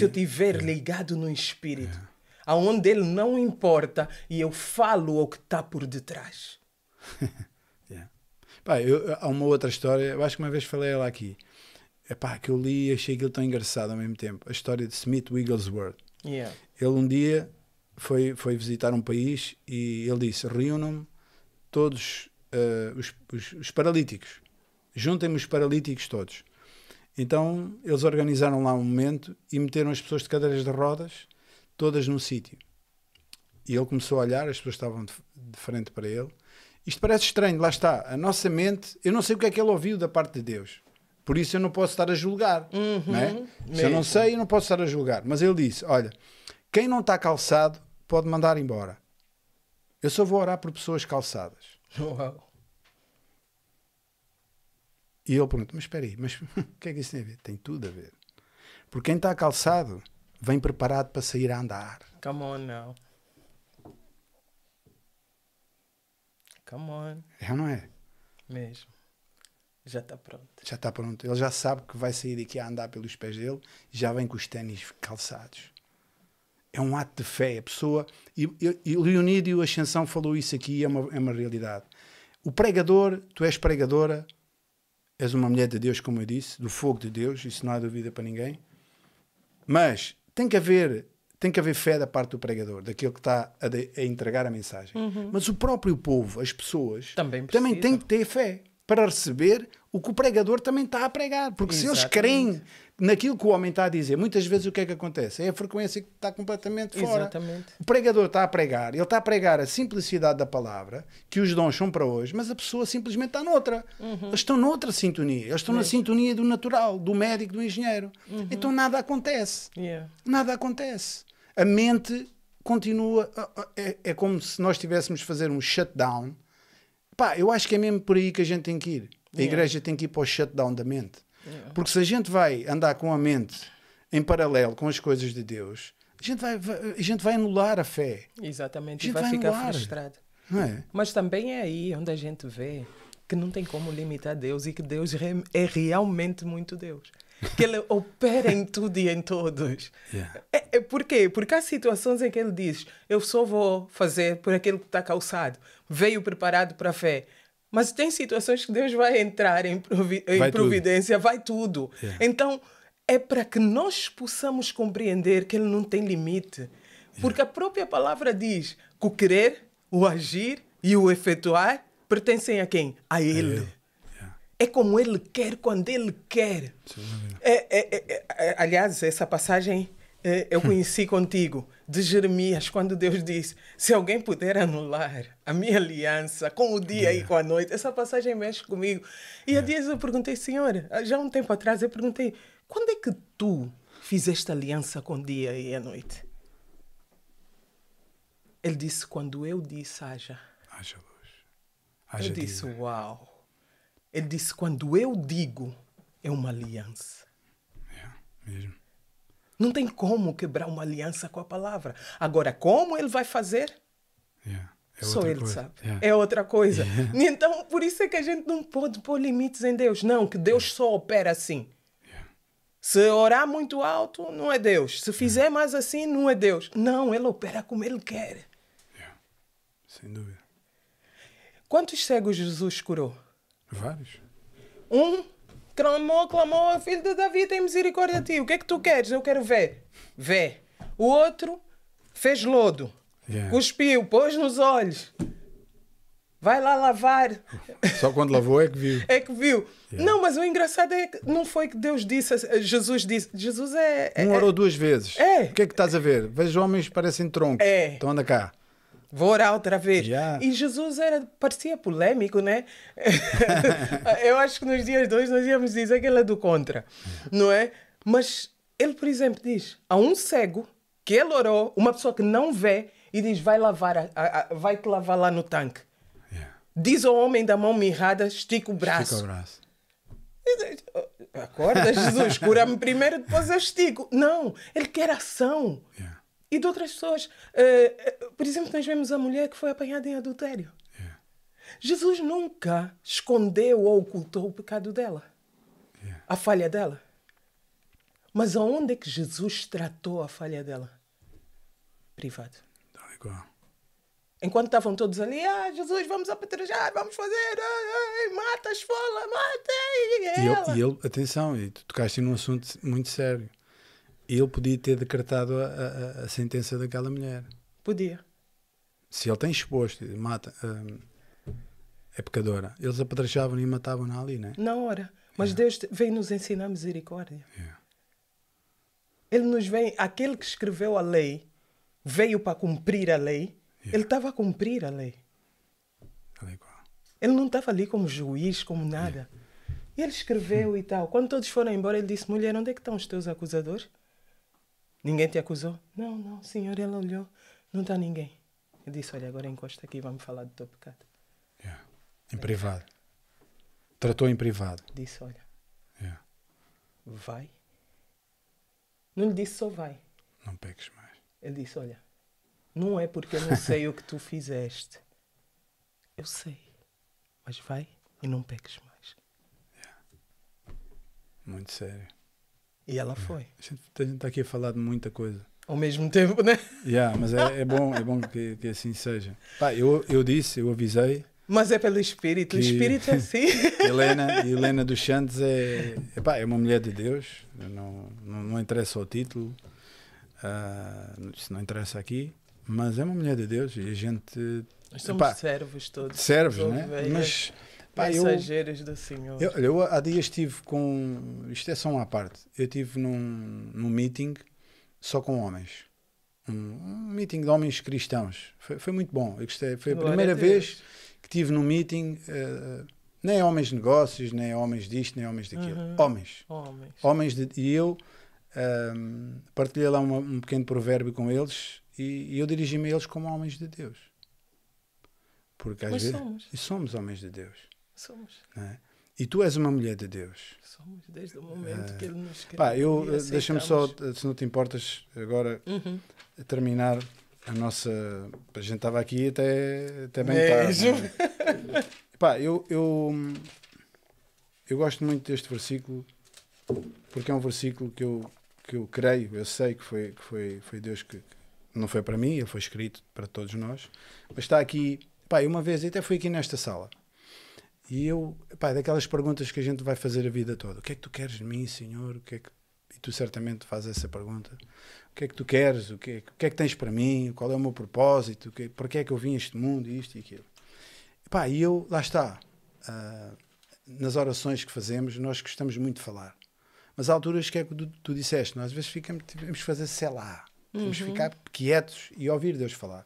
eu estiver ligado no Espírito, aonde ele não importa e eu falo o que está por detrás. Há uma outra história, eu acho que uma vez falei ela aqui, que eu li e achei aquilo tão engraçado ao mesmo tempo. A história de Smith Wigglesworth. Ele um dia foi visitar um país e ele disse, reúnam todos os paralíticos. Juntem-me os paralíticos todos. Então eles organizaram lá um momento e meteram as pessoas de cadeiras de rodas todas num sítio. E ele começou a olhar, as pessoas estavam de frente para ele. Isto parece estranho, lá está. A nossa mente, eu não sei o que é que ele ouviu da parte de Deus. Por isso eu não posso estar a julgar. Não é? Se eu não sei, eu não posso estar a julgar. Mas ele disse, olha, quem não está calçado pode mandar embora. Eu só vou orar por pessoas calçadas. Uau. E ele pergunta, mas espera aí, mas o que é que isso tem a ver? Tem tudo a ver. Porque quem está calçado vem preparado para sair a andar. Come on now. Come on. É ou não é? Mesmo. Já está pronto. Já está pronto. Ele já sabe que vai sair daqui a andar pelos pés dele e já vem com os ténis calçados. É um ato de fé. A pessoa... E o Leonídio Ascensão falou isso aqui, é uma realidade. O pregador, tu és pregadora, és uma mulher de Deus, como eu disse, do fogo de Deus, isso não há dúvida para ninguém. Mas tem que haver fé da parte do pregador, daquele que está a entregar a mensagem. Mas o próprio povo, as pessoas, também têm que ter fé para receber o que o pregador também está a pregar. Porque se eles creem naquilo que o homem está a dizer, muitas vezes o que é que acontece? É a frequência que está completamente fora. Exatamente. O pregador está a pregar, ele está a pregar a simplicidade da palavra, que os dons são para hoje, mas a pessoa simplesmente está noutra. Eles estão noutra sintonia. Eles estão na sintonia do natural, do médico, do engenheiro. Então nada acontece. Nada acontece. A mente continua... É como se nós tivéssemos a fazer um shutdown. Pá, eu acho que é mesmo por aí que a gente tem que ir. A igreja tem que ir para o shutdown da mente. Porque se a gente vai andar com a mente em paralelo com as coisas de Deus, a gente vai anular a fé. Exatamente, e vai ficar frustrado. Não é? Mas também é aí onde a gente vê que não tem como limitar Deus e que Deus é realmente muito Deus. Que Ele opera em tudo e em todos. Por quê? Porque há situações em que Ele diz, eu só vou fazer por aquele que está calçado. Veio preparado para a fé. Mas tem situações que Deus vai entrar em providência, vai tudo. Então, é para que nós possamos compreender que Ele não tem limite. Porque a própria palavra diz que o querer, o agir e o efetuar pertencem a quem? A Ele. É como Ele quer, quando Ele quer. Aliás, essa passagem eu conheci contigo, de Jeremias, quando Deus disse, se alguém puder anular a minha aliança com o dia e com a noite, essa passagem mexe comigo. E há dias eu perguntei, Senhor, já há um tempo atrás, eu perguntei, quando é que tu fizeste aliança com o dia e a noite? Ele disse, quando eu disse, haja. Haja luz. Haja eu disse, uau. Ele disse, quando eu digo, é uma aliança. Mesmo. Não tem como quebrar uma aliança com a palavra. Agora, como ele vai fazer? Só ele sabe. É outra coisa. Então, por isso é que a gente não pode pôr limites em Deus. Não, que Deus só opera assim. Se orar muito alto, não é Deus. Se fizer mais assim, não é Deus. Não, Ele opera como Ele quer. Sem dúvida. Quantos cegos Jesus curou? Vários. Clamou, filho de Davi, tem misericórdia de ti. O que é que tu queres? Eu quero ver. Vê. O outro fez lodo. Cuspiu, pôs nos olhos. Vai lá lavar. Só quando lavou é que viu. É que viu. Não, mas o engraçado é que não foi que Deus disse, Jesus disse. Jesus uma ou duas vezes. O que é que estás a ver? Vejo homens que parecem troncos. Então anda cá. Vou orar outra vez. E Jesus parecia polêmico, né? Eu acho que nos dias de hoje nós íamos dizer que ele é do contra, não é? Mas ele, por exemplo, diz, há um cego que ele orou, uma pessoa que não vê, e diz, vai-te lavar lá no tanque. Diz ao homem da mão mirrada, estica o braço. Acorda, Jesus, cura-me primeiro, depois eu estico. Não, ele quer ação. E de outras pessoas, por exemplo, nós vemos a mulher que foi apanhada em adultério. Jesus nunca escondeu ou ocultou o pecado dela, a falha dela. Mas aonde é que Jesus tratou a falha dela? Privado. Enquanto estavam todos ali, Jesus, vamos apedrejar, vamos fazer, mata a esfola, mata e ele, atenção, e tu tocaste num assunto muito sério. Ele podia ter decretado a sentença daquela mulher. Podia. Se ele tem exposto, mata. é pecadora. Eles apedrejavam e matavam-na ali, né? Na hora. Mas Deus veio nos ensinar misericórdia. Ele nos vem... Aquele que escreveu a lei veio para cumprir a lei. Ele estava a cumprir a lei. Ele não estava ali como juiz, como nada. E ele escreveu e tal. Quando todos foram embora, ele disse, mulher, onde é que estão os teus acusadores? Ninguém te acusou? Não, senhor. Ele olhou. Não está ninguém. Ele disse, olha, agora encosta aqui e vamos falar do teu pecado. Em privado. Tratou em privado. Disse, olha, vai. Não lhe disse só vai. Não peques mais. Ele disse, olha, não é porque eu não sei o que tu fizeste. Eu sei. Mas vai e não peques mais. Muito sério. E ela foi. A gente está aqui a falar de muita coisa. Ao mesmo tempo, né? Mas é bom que assim seja. Pá, eu avisei. Mas é pelo Espírito. O Espírito é assim. Helena dos Santos é uma mulher de Deus. Não interessa o título. Isso não interessa aqui. Mas é uma mulher de Deus. E a gente... Nós somos servos todos. Servos, né? Mas... Mensageiros do Senhor. Eu há dias estive com... Isto é só uma parte. Eu estive num meeting só com homens. Um meeting de homens cristãos. Foi muito bom. Eu gostei. Foi a primeira vez que estive num meeting... nem homens de negócios, nem homens disto, nem homens daquilo. Homens. E eu partilhei lá um pequeno provérbio com eles e eu dirigi-me a eles como homens de Deus. Porque às vezes... somos homens de Deus. Somos. É? E tu és uma mulher de Deus. Somos desde o momento que Ele nos criou. Deixa-me só, se não te importas, agora terminar a nossa... A gente estava aqui até bem tarde. Eu gosto muito deste versículo porque é um versículo que eu creio, eu sei que foi Deus que... Não foi para mim, ele foi escrito para todos nós. Mas está aqui... uma vez, até fui aqui nesta sala. E daquelas perguntas que a gente vai fazer a vida toda. O que é que tu queres de mim, Senhor? E tu certamente fazes essa pergunta. O que é que tu queres? O que é que tens para mim? Qual é o meu propósito? Para que é que eu vim a este mundo? Isto e aquilo. E eu, lá está. Nas orações que fazemos, nós gostamos muito de falar. Mas há alturas que é que tu disseste. Nós às vezes temos que fazer sei lá. Temos que ficar quietos e ouvir Deus falar.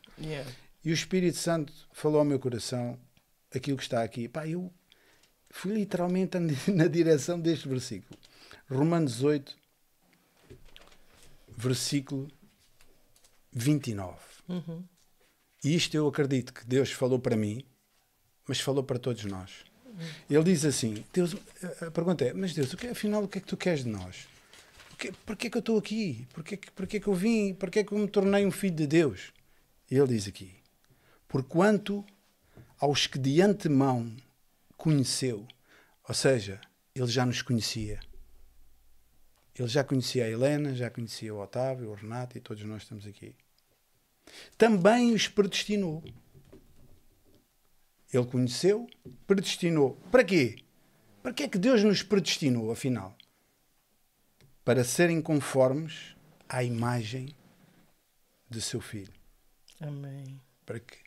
E o Espírito Santo falou ao meu coração aquilo que está aqui. Eu fui literalmente na direção deste versículo. Romanos 8, versículo 29. E isto eu acredito que Deus falou para mim, mas falou para todos nós. Ele diz assim, Deus, a pergunta é, mas Deus, afinal o que é que tu queres de nós? Porquê é que eu estou aqui? Porquê é que eu vim? Porquê é que eu me tornei um filho de Deus? E ele diz aqui, porquanto aos que de antemão conheceu, ou seja, ele já nos conhecia. Ele já conhecia a Helena, já conhecia o Otávio, o Renato e todos nós estamos aqui. Também os predestinou. Ele conheceu, predestinou. Para quê? Para que é que Deus nos predestinou, afinal? Para serem conformes à imagem de seu Filho. Amém. Para que?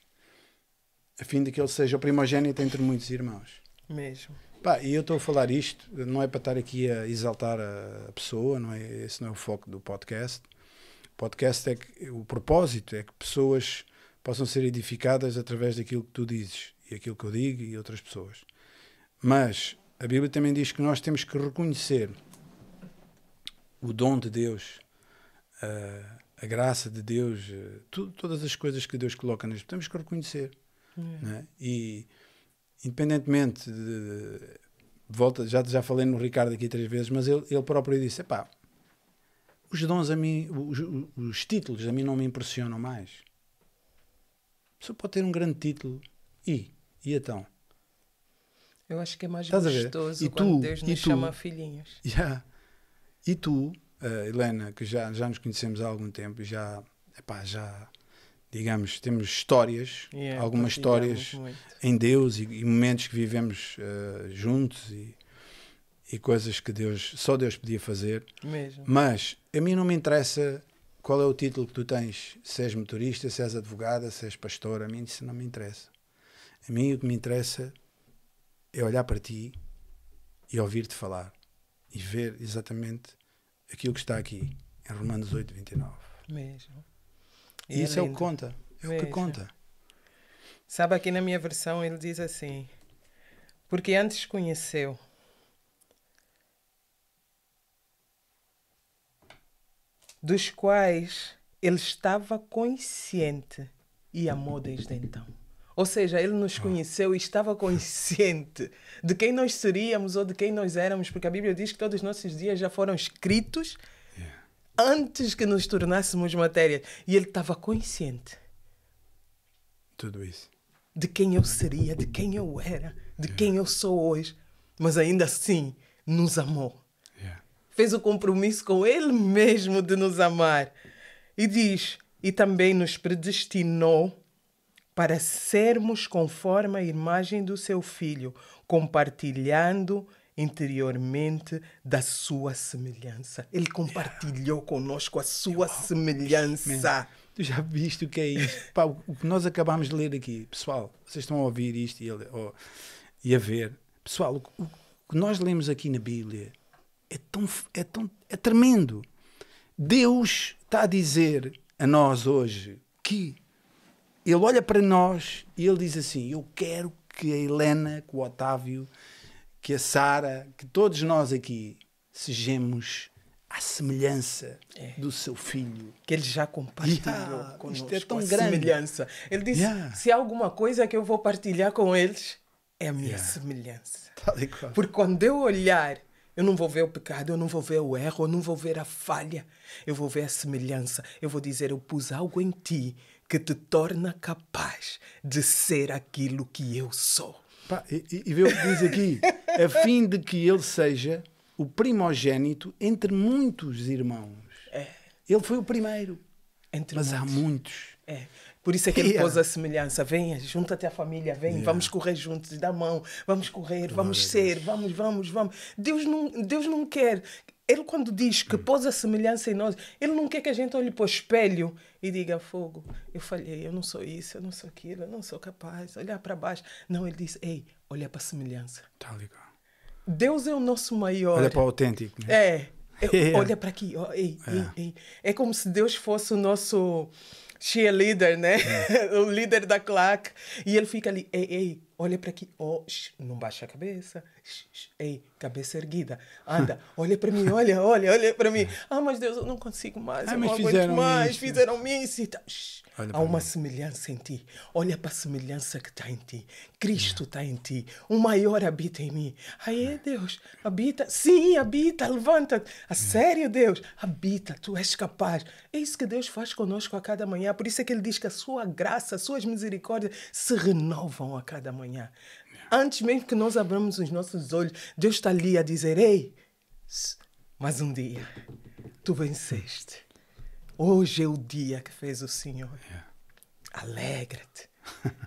A fim de que ele seja o primogénito entre muitos irmãos. Mesmo. E eu estou a falar isto, não é para estar aqui a exaltar a pessoa, esse não é o foco do podcast. O podcast o propósito é que pessoas possam ser edificadas através daquilo que tu dizes, e aquilo que eu digo e outras pessoas. Mas a Bíblia também diz que nós temos que reconhecer o dom de Deus, a graça de Deus, todas as coisas que Deus coloca nós, temos que reconhecer. Né? E independentemente volta, já falei no Ricardo aqui 3 vezes, mas ele próprio disse, os dons a mim, os títulos a mim não me impressionam mais. A pessoa pode ter um grande título e então? Eu acho que é mais gostoso quando Deus nos chama filhinhos. E tu, Helena, que já nos conhecemos há algum tempo e já digamos, temos histórias, algumas histórias muito em Deus e momentos que vivemos juntos e coisas que só Deus podia fazer. Mesmo. Mas a mim não me interessa qual é o título que tu tens, se és motorista, se és advogada, se és pastor, a mim isso não me interessa. A mim o que me interessa é olhar para ti e ouvir-te falar e ver exatamente aquilo que está aqui em Romanos 8, 29. Mesmo. E isso é o que conta. É o que conta. Sabe, aqui na minha versão ele diz assim: porque antes conheceu dos quais ele estava consciente e amou desde então. Ou seja, ele nos conheceu e estava consciente de quem nós seríamos ou de quem nós éramos, porque a Bíblia diz que todos os nossos dias já foram escritos antes que nos tornássemos matéria. E ele estava consciente. Tudo isso. De quem eu seria, de quem eu era, de quem eu sou hoje. Mas ainda assim, nos amou. Fez o compromisso com ele mesmo de nos amar. E diz, e também nos predestinou para sermos conforme a imagem do seu Filho, compartilhando interiormente da sua semelhança. Ele compartilhou conosco a sua semelhança. Tu já viste o que é isto? Pá, o que nós acabámos de ler aqui, pessoal, vocês estão a ouvir isto e a ver. Pessoal, o que nós lemos aqui na Bíblia é tremendo. Deus está a dizer a nós hoje que Ele olha para nós e Ele diz assim: eu quero que a Helena, que o Otávio, que a Sara, que todos nós aqui sejamos à semelhança do seu filho. Que ele já compartilhou conosco. Isto é tão a grande. Semelhança. Ele disse, se há alguma coisa que eu vou partilhar com eles, é a minha semelhança. Porque quando eu olhar, eu não vou ver o pecado, eu não vou ver o erro, eu não vou ver a falha. Eu vou ver a semelhança. Eu vou dizer, eu pus algo em ti que te torna capaz de ser aquilo que eu sou. Pá, e vê o que diz aqui. A fim de que ele seja o primogênito entre muitos irmãos. Ele foi o primeiro. Mas há muitos. Por isso é que ele pôs a semelhança. Venha, junta-te à família, vem, vamos correr juntos, dá a mão, vamos correr, vamos ser, vamos. Deus não quer. Ele, quando diz que pôs a semelhança em nós, ele não quer que a gente olhe para o espelho e diga, fogo, eu falhei, eu não sou isso, eu não sou aquilo, eu não sou capaz, olhar para baixo. Não, ele diz, ei, olha para a semelhança. Tá legal. Deus é o nosso maior. Olha para o autêntico. Né? Olha para aqui. Ei. É como se Deus fosse o nosso cheerleader, né? O líder da claque. E ele fica ali. Ei, olha para aqui. Não baixa a cabeça. Ei, cabeça erguida. Anda, olha para mim, olha para mim. Mas Deus, eu não consigo mais. Eu não aguento mais. Fizeram-me isso. Há uma semelhança em ti. Olha para a semelhança que está em ti. Cristo está em ti. O maior habita em mim. Aí, Deus, habita. Sim, habita. Levanta-te. A sério, Deus. Habita. Tu és capaz. É isso que Deus faz conosco a cada manhã. Por isso é que Ele diz que a sua graça, as suas misericórdias se renovam a cada manhã. Antes mesmo que nós abramos os nossos olhos, Deus está ali a dizer, ei, mais um dia, tu venceste. Hoje é o dia que fez o Senhor. Alegra-te.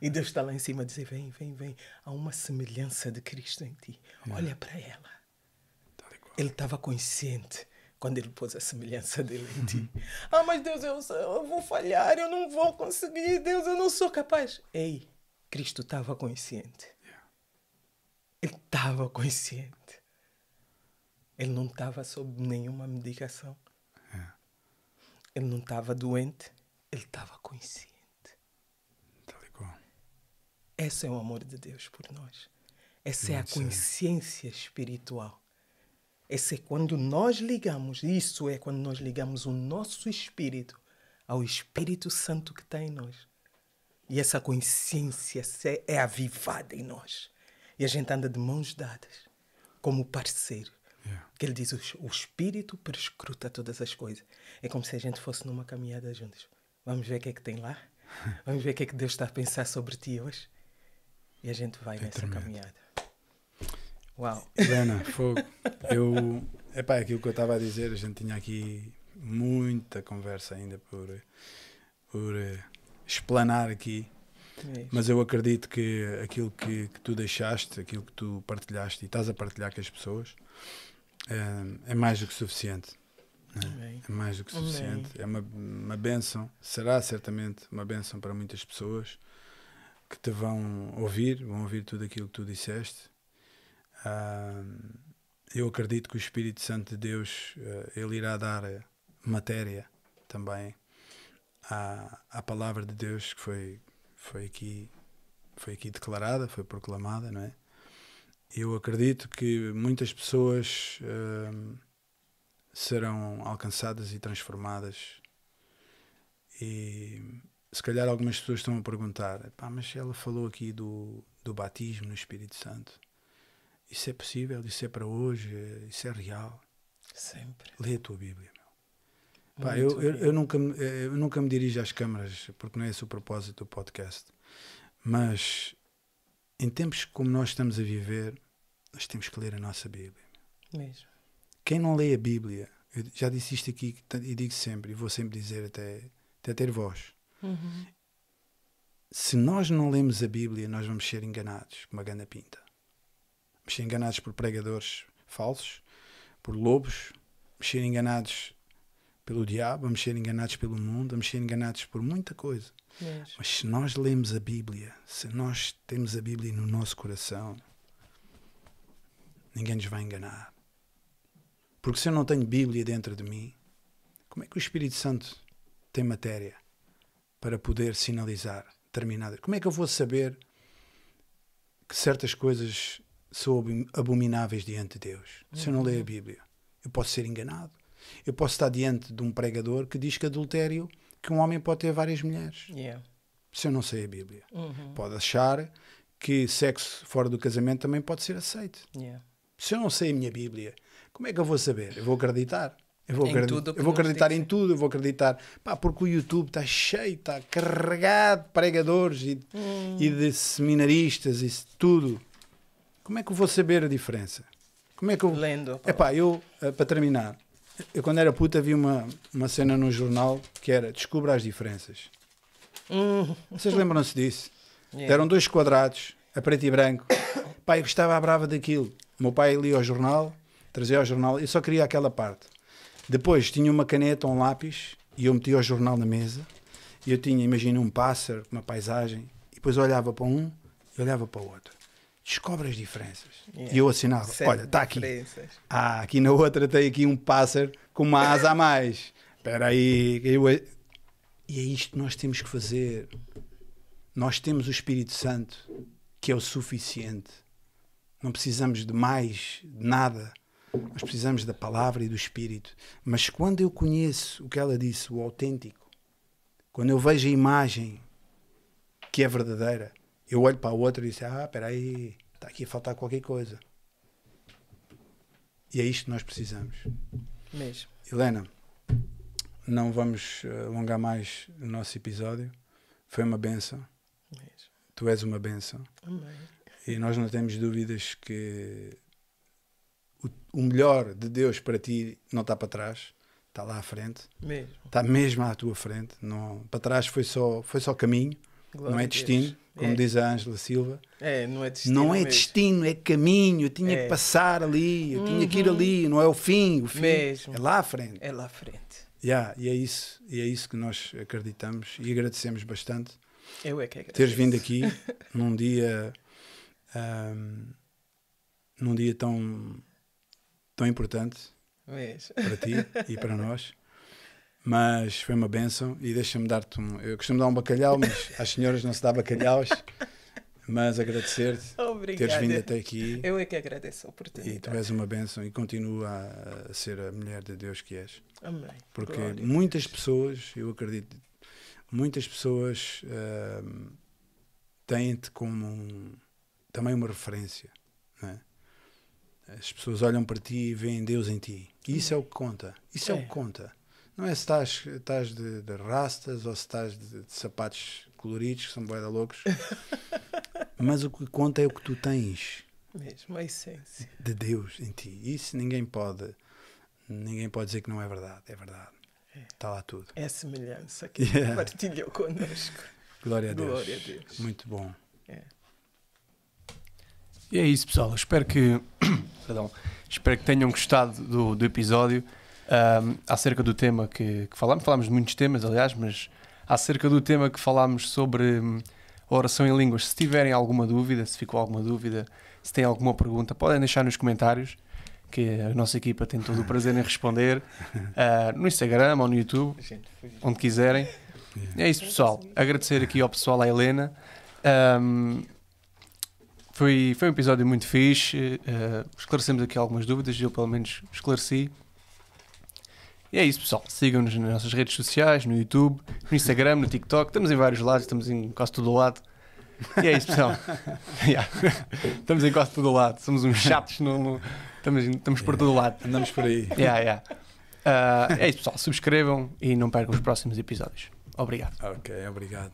E Deus está lá em cima a dizer, vem. Há uma semelhança de Cristo em ti. Olha para ela. Ele estava consciente quando ele pôs a semelhança dele em ti. Mas Deus, eu vou falhar, eu não vou conseguir. Deus, eu não sou capaz. Ei, Cristo estava consciente. Ele estava consciente. Ele não estava sob nenhuma medicação. Ele não estava doente, ele estava consciente. Esse é o amor de Deus por nós. Essa é a consciência espiritual. Esse é quando nós ligamos, isso é quando nós ligamos o nosso espírito ao Espírito Santo que está em nós. E essa consciência é avivada em nós. E a gente anda de mãos dadas, como parceiro. Que ele diz, o Espírito perscruta todas as coisas. É como se a gente fosse numa caminhada juntos. Vamos ver o que é que tem lá? Vamos ver o que é que Deus está a pensar sobre ti hoje? E a gente vai nessa caminhada. Uau! Helena, fogo. É aquilo que eu estava a dizer, a gente tinha aqui muita conversa ainda por explanar aqui. Mas eu acredito que aquilo que tu deixaste, aquilo que tu partilhaste e estás a partilhar com as pessoas, é mais do que suficiente. Né? É mais do que suficiente. É uma bênção, será certamente uma bênção para muitas pessoas que te vão ouvir tudo aquilo que tu disseste Eu acredito que o Espírito Santo de Deus, ele irá dar matéria também à palavra de Deus que foi aqui declarada, foi proclamada, não é? Eu acredito que muitas pessoas serão alcançadas e transformadas, e se calhar algumas pessoas estão a perguntar: mas ela falou aqui do batismo no Espírito Santo, isso é possível? Isso é para hoje? Isso é real? Sempre. Lê a tua Bíblia, meu. Eu nunca me dirijo às câmaras, porque não é esse o propósito do podcast, mas em tempos como nós estamos a viver, nós temos que ler a nossa Bíblia. Mesmo. Quem não lê a Bíblia, eu já disse isto aqui e digo sempre, e vou sempre dizer até ter voz. Se nós não lemos a Bíblia, nós vamos ser enganados com uma ganda pinta. Vamos ser enganados por pregadores falsos, por lobos, vamos ser enganados pelo diabo, vamos ser enganados pelo mundo, vamos ser enganados por muita coisa. Mesmo. Mas se nós lemos a Bíblia, se nós temos a Bíblia no nosso coração, ninguém nos vai enganar. Porque se eu não tenho Bíblia dentro de mim, como é que o Espírito Santo tem matéria para poder sinalizar determinadas? Como é que eu vou saber que certas coisas são abomináveis diante de Deus? Se eu não ler a Bíblia, eu posso ser enganado. Eu posso estar diante de um pregador que diz que adultério, que um homem pode ter várias mulheres. Se eu não sei a Bíblia. Pode achar que sexo fora do casamento também pode ser aceito. Se eu não sei a minha Bíblia, como é que eu vou saber? Eu vou acreditar. Eu vou acreditar em tudo. Eu vou acreditar. Porque o YouTube está cheio, está carregado de pregadores e de seminaristas e tudo. Como é que eu vou saber a diferença? Como é que eu... Lendo. Para terminar, eu quando era puta vi uma cena no jornal que era Descubra as diferenças. Vocês lembram-se disso? Eram 2 quadrados, a preto e branco. Eu gostava à brava daquilo. O meu pai lia o jornal, trazia o jornal, eu só queria aquela parte. Depois tinha uma caneta, um lápis, e eu metia o jornal na mesa, e eu tinha, imagina, um pássaro, uma paisagem, e depois olhava para um e olhava para o outro. Descobre as diferenças. E eu assinava: olha, está aqui. Aqui na outra tem aqui um pássaro com uma asa a mais. Espera aí. E é isto que nós temos que fazer. Nós temos o Espírito Santo, que é o suficiente. Não precisamos de mais nada. Nós precisamos da palavra e do Espírito. Mas quando eu conheço o que ela disse, o autêntico, quando eu vejo a imagem que é verdadeira, eu olho para a outra e digo: espera aí, está aqui a faltar qualquer coisa. E é isto que nós precisamos. Mesmo. Helena, não vamos alongar mais o nosso episódio. Foi uma bênção. Mesmo. Tu és uma bênção. Amém. E nós não temos dúvidas que o melhor de Deus para ti não está para trás, está lá à frente. Mesmo. Está mesmo à tua frente. Não, para trás foi só caminho. Glória, não é destino, como diz a Ângela Silva. Não é destino. Não é mesmo. Destino, é caminho. Eu tinha que passar ali, eu tinha que ir ali. Não é o fim mesmo. É lá à frente. É lá à frente. E é isso que nós acreditamos e agradecemos bastante. Eu é que agradeço. Teres vindo aqui num dia tão importante para ti e para nós. Mas foi uma bênção e deixa-me dar-te eu costumo dar um bacalhau, mas às senhoras não se dá bacalhaus. Mas agradecer-te teres vindo até aqui. Eu é que agradeço a oportunidade. E tu és uma bênção e continua a ser a mulher de Deus que és. Amém. Porque Glória muitas pessoas, eu acredito, muitas pessoas têm-te como também uma referência, não é? As pessoas olham para ti e veem Deus em ti. E isso é o que conta. Isso é o que conta. Não é se estás de rastas ou se estás de sapatos coloridos, que são bué de loucos. Mas o que conta é o que tu tens. Mesmo, a essência. De Deus em ti. Isso ninguém pode dizer que não é verdade. É verdade. Está lá tudo. É a semelhança que partilhou connosco. Glória a Deus. Glória a Deus. Muito bom. E é isso, pessoal. Espero que tenham gostado do episódio. Acerca do tema que falámos de muitos temas, aliás, mas acerca do tema que falámos sobre a oração em línguas. Se tiverem alguma dúvida, se ficou alguma dúvida, Se tem alguma pergunta, podem deixar nos comentários, que a nossa equipa tem todo o prazer em responder, no Instagram ou no YouTube, onde quiserem. É isso, pessoal. Agradecer aqui ao pessoal, à Helena. Foi um episódio muito fixe. Esclarecemos aqui algumas dúvidas, eu pelo menos esclareci. E é isso, pessoal. Sigam-nos nas nossas redes sociais, no YouTube, no Instagram, no TikTok. Estamos em vários lados, estamos em quase todo o lado. E é isso, pessoal. Estamos em quase todo o lado. Somos uns chatos, estamos por todo o lado. Andamos por aí. É isso, pessoal. Subscrevam e não percam os próximos episódios. Obrigado. Ok, obrigado.